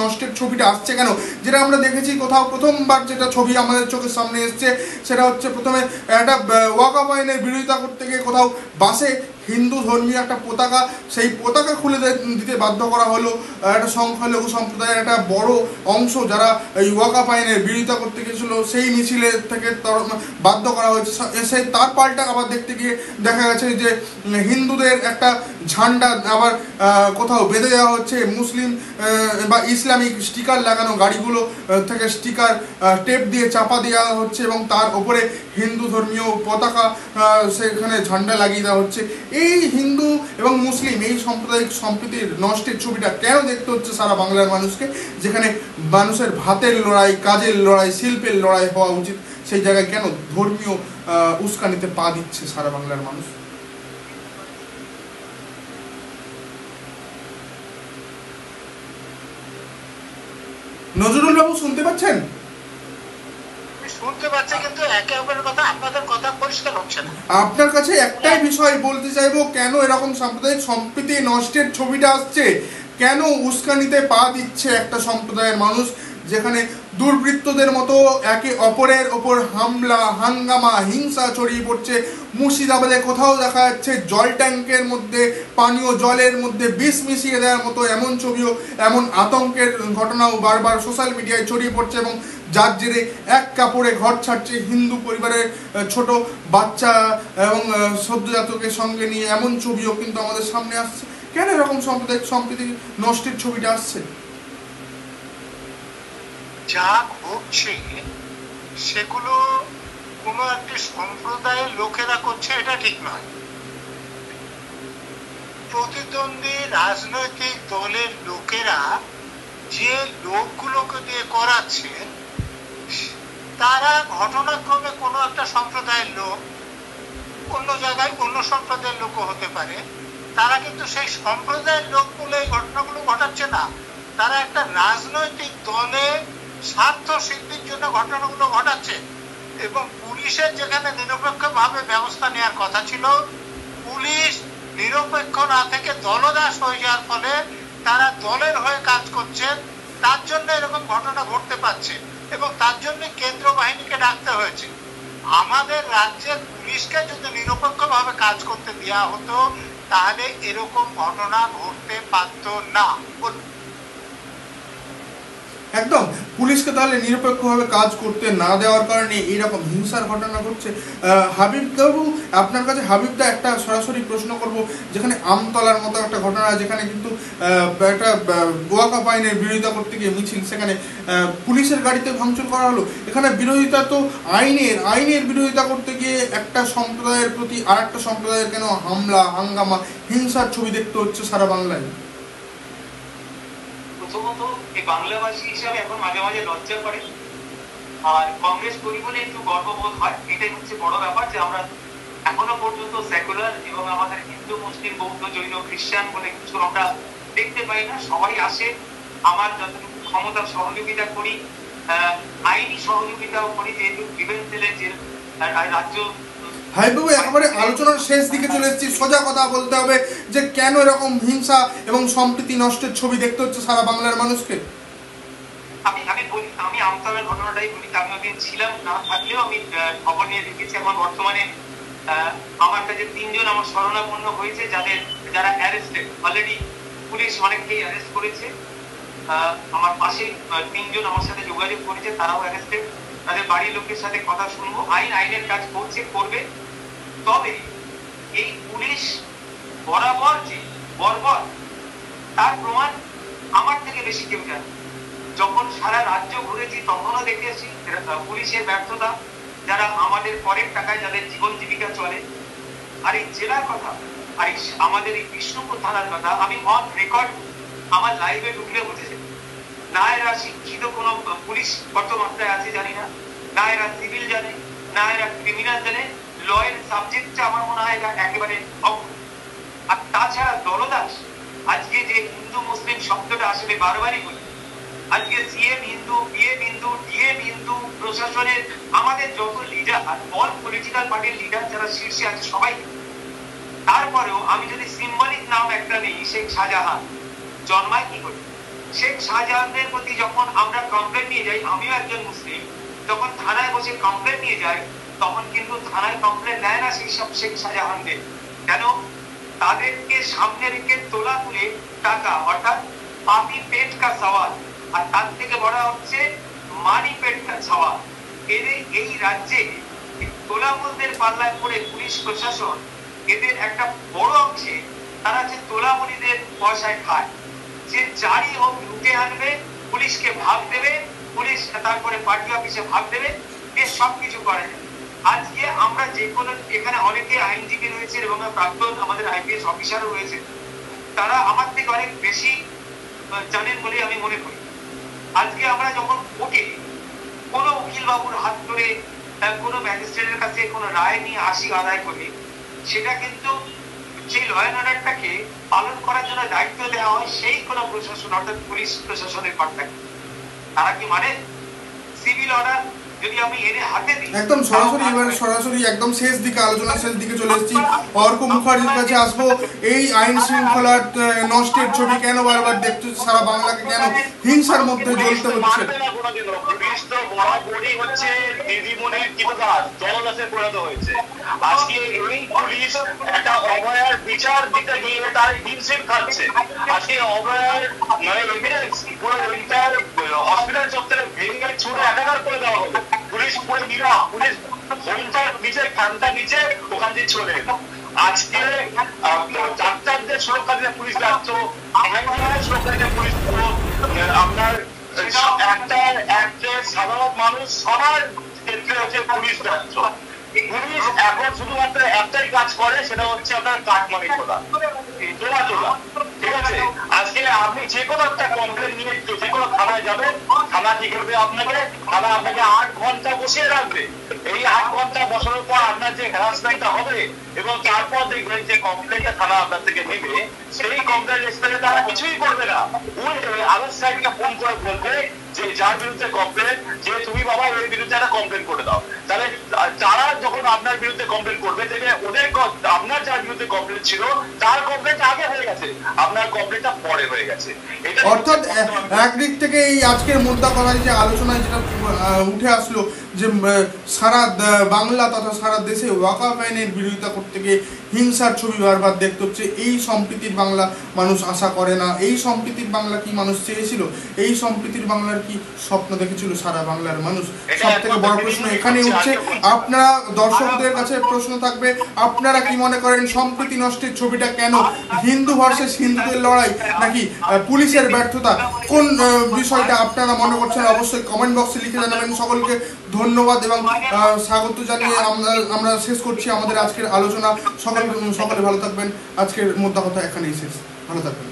নষ্টের ছবিটা আসছে কেন? যেটা আমরা দেখেছি কোথাও প্রথমবার যেটা ছবি আমাদের চোখের সামনে এসছে, সেটা হচ্ছে প্রথমে একটা ওয়াকফ আইনের বিরোধিতা করতে গিয়ে কোথাও বাসে হিন্দু ধর্মীয় একটা পতাকা, সেই পতাকা খুলে দিতে বাধ্য করা হলো একটা সংখ্যালঘু সম্প্রদায়ের একটা বড় অংশ যারা এই ওয়াকফ আইনের বিরোধিতা করতে গিয়েছিল, সেই মিছিলের থেকে বাধ্য করা হয়েছে। সেই তার পাল্টা আবার দেখতে গিয়ে দেখা গেছে যে হিন্দুদের একটা ঝান্ডা আবার কোথাও বেঁধে দেওয়া হচ্ছে, মুসলিম বা ইসলামিক স্টিকার লাগানো গাড়িগুলো থেকে স্টিকার টেপ দিয়ে চাপা দেওয়া হচ্ছে এবং তার ওপরে হিন্দু ধর্মীয় পতাকা সেখানে ঝান্ডা লাগিয়ে দেওয়া হচ্ছে। এই হিন্দু এবং মুসলিম এই সাম্প্রদায়িক সম্প্রীতির নষ্টের ছবিটা কেন দেখতে হচ্ছে সারা বাংলার মানুষকে, যেখানে মানুষের ভাতের লড়াই, কাজের লড়াই, শিল্পের লড়াই হওয়া উচিত, সেই জায়গায় কেন ধর্মীয় উস্কানিতে পা দিচ্ছে সারা বাংলার মানুষ? নজরুল বাবু শুনতে পাচ্ছেন? শুনতে পাচ্ছে, কিন্তু একে অপরের কথা, আপনাদের কথা পরিষ্কার হচ্ছে না। আপনার কাছে একটাই বিষয় বলতে চাইবো, কেন এরকম সাম্প্রদায়িক সম্প্রীতি নষ্টের ছবিটা আসছে, কেন উস্কানিতে পা দিচ্ছে একটা সম্প্রদায়ের মানুষ, যেখানে দুর্বৃত্তদের মতো একে অপরের ওপর হামলা, হাঙ্গামা, হিংসা ছড়িয়ে পড়ছে। মুর্শিদাবাদে কোথাও দেখা যাচ্ছে জল ট্যাঙ্কের মধ্যে, পানীয় জলের মধ্যে বিষ মিশিয়ে দেওয়ার মতো এমন ছবিও, এমন আতঙ্কের ঘটনাও বারবার সোশ্যাল মিডিয়ায় ছড়িয়ে পড়ছে এবং যার জেরে এক কাপড়ে ঘর ছাড়ছে হিন্দু পরিবারের ছোট বাচ্চা এবং সদ্যজাতকের সঙ্গে নিয়ে এমন ছবিও কিন্তু আমাদের সামনে আসছে। কেন এরকম সাম্প্রদায়িক সম্প্রীতি নষ্টের ছবিটা আসছে? যা ঘটছে সেগুলো কোনো একটি সম্প্রদায়ের লোকেরা করছে, এটা ঠিক নয়। প্রতিদ্বন্দ্বী রাজনৈতিক দলের লোকেরা যে লোকগুলোকে দিয়ে করাচ্ছে, তারা ঘটনাক্রমে কোনো একটা সম্প্রদায়ের লোক, অন্য জায়গায় অন্য সম্প্রদায়ের লোকও হতে পারে, তারা কিন্তু সেই সম্প্রদায়ের লোকগুলো এই ঘটনাগুলো ঘটাচ্ছে না, তারা একটা রাজনৈতিক দলে স্বার্থ সিদ্ধির জন্য ঘটনাগুলো ঘটাচ্ছে। এবং পুলিশের যেখানে নিরপেক্ষভাবে ব্যবস্থা নেওয়ার কথা ছিল, পুলিশ নিরপেক্ষ না থেকে দলদাস হয়ে যাওয়ার ফলে তারা দলের হয়ে কাজ করছেন, তার জন্য এরকম ঘটনা ঘটতে পারছে এবং তার জন্য কেন্দ্র বাহিনীকে ডাকতে হয়েছে। আমাদের রাজ্যের পুলিশকে যদি নিরপেক্ষভাবে কাজ করতে দেওয়া হতো, তাহলে এরকম ঘটনা ঘটতে পারত না। একদম, পুলিশকে তাহলে নিরপেক্ষভাবে কাজ করতে না দেওয়ার কারণে এইরকম হিংসার ঘটনা ঘটছে। হাবিব বাবু, আপনার কাছে হাবিবদা একটা সরাসরি প্রশ্ন করব, যেখানে আমতলার মতো একটা ঘটনা, যেখানে কিন্তু একটা ওয়াকফ আইনের বিরোধিতা করতে গিয়ে মিছিল, সেখানে পুলিশের গাড়িতে ভাঙচুর করা হলো। এখানে বিরোধিতা তো আইনের বিরোধিতা করতে গিয়ে একটা সম্প্রদায়ের প্রতি আর একটা সম্প্রদায়ের কেন হামলা, হাঙ্গামা, হিংসার ছবি দেখতে হচ্ছে সারা বাংলায়? প্রথমত এই বাংলাভাষী হিসাবে এখন মাঝে মাঝে লজ্জা করে, আর কংগ্রেস করি বলে একটু গর্ববোধ হয়। এটাই হচ্ছে বড় ব্যাপার যে আমরা এখনো পর্যন্ত সেকুলার এবং আমাদের হিন্দু, মুসলিম, বৌদ্ধ, জৈন, খ্রিস্টান বলে কিছু আমরা দেখতে পাই না। সবাই আসে, আমার যতটুকু ক্ষমতা সহযোগিতা করি, আইনি সহযোগিতাও করি, যেহেতু ডিফেন্স সেলের যে রাজ্য। হাবিববাবু, একেবারে আলোচনার শেষ দিকে চলে এসেছি, সোজা কথা বলতে হবে যে কেন এরকম হিংসা এবং সম্প্রীতি নষ্টের ছবি দেখতে হচ্ছে সারা বাংলার মানুষকে? আমি আমতলার ঘটনাটাই বলি। আমি ওদিন ছিলাম না, থাকলেও আমি খবর নিয়ে দেখেছি। আমার বর্তমানে আমার কাছে 3 জন আমার শরণাপন্ন হয়েছে, যারা অ্যারেস্টেড অলরেডি। পুলিশ অনেককেই অ্যারেস্ট করেছে। আমার পাশে 3 জন আমার সাথে যোগাযোগ করেছে, তারাও অ্যারেস্টেড। তাদের বাড়ির লোকের সাথে কথা শুনবো। আইনের কাজ করবে। তবে এই পুলিশ বরাবর যে বর্বর, তার প্রমাণ আমার থেকে বেশি কেউ জানে। যখন সারা রাজ্য ঘুরেছি তখনও দেখেছি পুলিশের ব্যর্থতা, যারা আমাদের করের টাকায় যাদের জীবন জীবিকা চলে। আর এই জেলার কথা, আর আমাদের এই বিষ্ণুপুর থানার কথা আমি অন রেকর্ড আমার লাইভে ঢুকলে বুঝেছি, না এরা শিক্ষিত কোনো পুলিশ কত মাত্রায় আছে জানি না, না এরা সিভিল জানে, না এরা ক্রিমিনাল জানে। লয়ের সাবজেক্টটা আমার মনে হয় এটা একেবারে অজ্ঞ। আর তাছাড়া দলদাস, আজকে যে হিন্দু মুসলিম শব্দটা আসলে বারবারই বলি, আজকে CM Hindu, PM Hindu, DM Hindu, প্রশাসনের আমাদের যত লিডার, অল পলিটিক্যাল পার্টির লিডার যারা শীর্ষে আছে সবাই। তারপরেও আমি যদি সিম্বলিক নাম একটা নেই, শেখ শাহজাহান জন্মায় কি করে? শেখ শাহজাহানের প্রতি যখন আমরা কমপ্লেন নিয়ে যাই, আমিও একজন মুসলিম, যখন থানায় বসে কমপ্লেন নিয়ে যাই, তখন কিন্তু থানায় কমপ্লেন নেয় না সেই সব শেখ শাহজাহানদের। কেন? সামনে রেখে তোলা তুলে টাকা, অর্থাৎ পাপি পেট কা সওয়াল, আর তার থেকে বড় হচ্ছে মানি পেট কা সওয়াল। এদের এই রাজ্যে তোলামুলদের পাল্লায় পড়ে পুলিশ প্রশাসন এদের একটা বড় অংশে তারা যে তোলামুলিদের পয়সায় খায়, যে যারই হোক লুটে আনবে, পুলিশকে ভাগ দেবে, পুলিশ তারপরে পার্টি অফিসে ভাগ দেবে, এ সবকিছু করে। আজকে আমরা যে কোনো, এখানে অনেকে আইনজীবী রয়েছে এবং প্রাক্তন আমাদের আইপিএস অফিসারও রয়েছে, তারা আমার থেকে অনেক বেশি জানেন বলে আমি মনে করি। আজকে আমরা যখন কোর্টে কোনো উকিল বাবুর হাত ধরে কোনো ম্যাজিস্ট্রেটের কাছে কোনো রায় নিয়ে আসি আদায় করি, সেটা কিন্তু সেই ল অ্যান্ড অর্ডারটাকে পালন করার জন্য দায়িত্ব দেওয়া হয় সেই কোনো প্রশাসন, অর্থাৎ পুলিশ প্রশাসনের কর্তাকে। তারা কি মানে সিভিল অর্ডার যদি আমি এনে হাতে দিই, একদম সরাসরি এবার সরাসরি একদম শেষ দিকে, আলোচনার শেষ দিকে চলে এসেছি। অর্ক মুখার্জির কাছে আসবো। এই আইন শৃঙ্খলার নষ্টের ছবি কেন বারবার দেখতে সারা বাংলাকে কেন হিংসার মধ্যে জ্বলতে হচ্ছে? পুলিশ তো বরাবরই হচ্ছে দিদিমণির কৃতদাস, জলদাসে পরিণত হয়েছে। আজকে এই পুলিশ একটা অভয়ার বিচার দিতে গিয়ে তার হিংসে খাচ্ছে। আজকে অভয়ার মানে এভিডেন্স পুরো ইন্টার হসপিটাল চত্বরে ভেঙে ছুটে একাকার করে দেওয়া হলো। পুলিশ পুরো নিরা, পুলিশ হোমটার নিচে খানটার নিচে ওখান দিয়ে চলে এলো। আজকে ডাক্তারদের সুরক্ষা দিতে পুলিশ ব্যর্থ, আইনজীবীদের সুরক্ষা দিতে পুলিশ, আপনার একটা সাধারণ মানুষ সবার ক্ষেত্রে হচ্ছে পুলিশ ব্যর্থ। পুলিশ এখন শুধুমাত্র একটাই কাজ করে, সেটা হচ্ছে আপনার কাটমানি তোলা, ঠিক আছে? আজকে আপনি যে কোনো একটা কমপ্লেন নিয়ে যে কোনো থানায় যাবেন, থানা কি করবে আপনাকে? থানা আপনাকে 8 ঘন্টা বসিয়ে রাখবে। এই 8 ঘন্টা বসানোর পর আপনার যে হ্যারাসমেন্টটা হবে এবং তারপর দেখবেন যে কমপ্লেনটা থানা আপনার থেকে নেবে, সেই কমপ্লেন রেজিস্টারে তারা কিছুই করবে না। উল্টে আদার সাইডকে ফোন করে বলবে যে যার বিরুদ্ধে কমপ্লেন, যে তুমি বাবা এর বিরুদ্ধে একটা কমপ্লেন করে দাও। তাহলে তারা যখন আপনার বিরুদ্ধে কমপ্লেন করবে, দেখবে ওদের আপনার যার বিরুদ্ধে কমপ্লেন ছিল তার কমপ্লেনটা আগে হয়ে গেছে, আপনার কমপ্লেনটা পরে হয়ে গেছে। অর্থাৎ একদিক থেকে এই আজকের মোদ্দা কথা যে আলোচনায় যেটা উঠে আসলো যে সারা বাংলা তথা সারা দেশে ওয়াকফ আইনের বিরোধিতা করতে গিয়ে হিংসার ছবি বারবার দেখতে হচ্ছে। এই সম্প্রীতির বাংলা মানুষ আশা করে না। এই সম্প্রীতির বাংলা কি মানুষ চেয়েছিল? এই সম্প্রীতির বাংলার কি স্বপ্ন দেখেছিল সারা বাংলার মানুষ? সব থেকে বড় প্রশ্ন এখানে উঠছে। আপনারা দর্শকদের কাছে প্রশ্ন থাকবে, আপনারা কি মনে করেন সম্প্রীতি নষ্টের ছবিটা কেন? হিন্দু ভার্সেস হিন্দুদের লড়াই নাকি পুলিশের ব্যর্থতা? কোন বিষয়টা আপনারা মনে করছেন অবশ্যই কমেন্ট বক্সে লিখে জানাবেন। সকলকে ধন্যবাদ এবং স্বাগত জানিয়ে আমরা শেষ করছি আমাদের আজকের আলোচনা। সকলে ভালো থাকবেন। আজকের মোদ্দা কথা এখানেই শেষ। ভালো থাকবেন।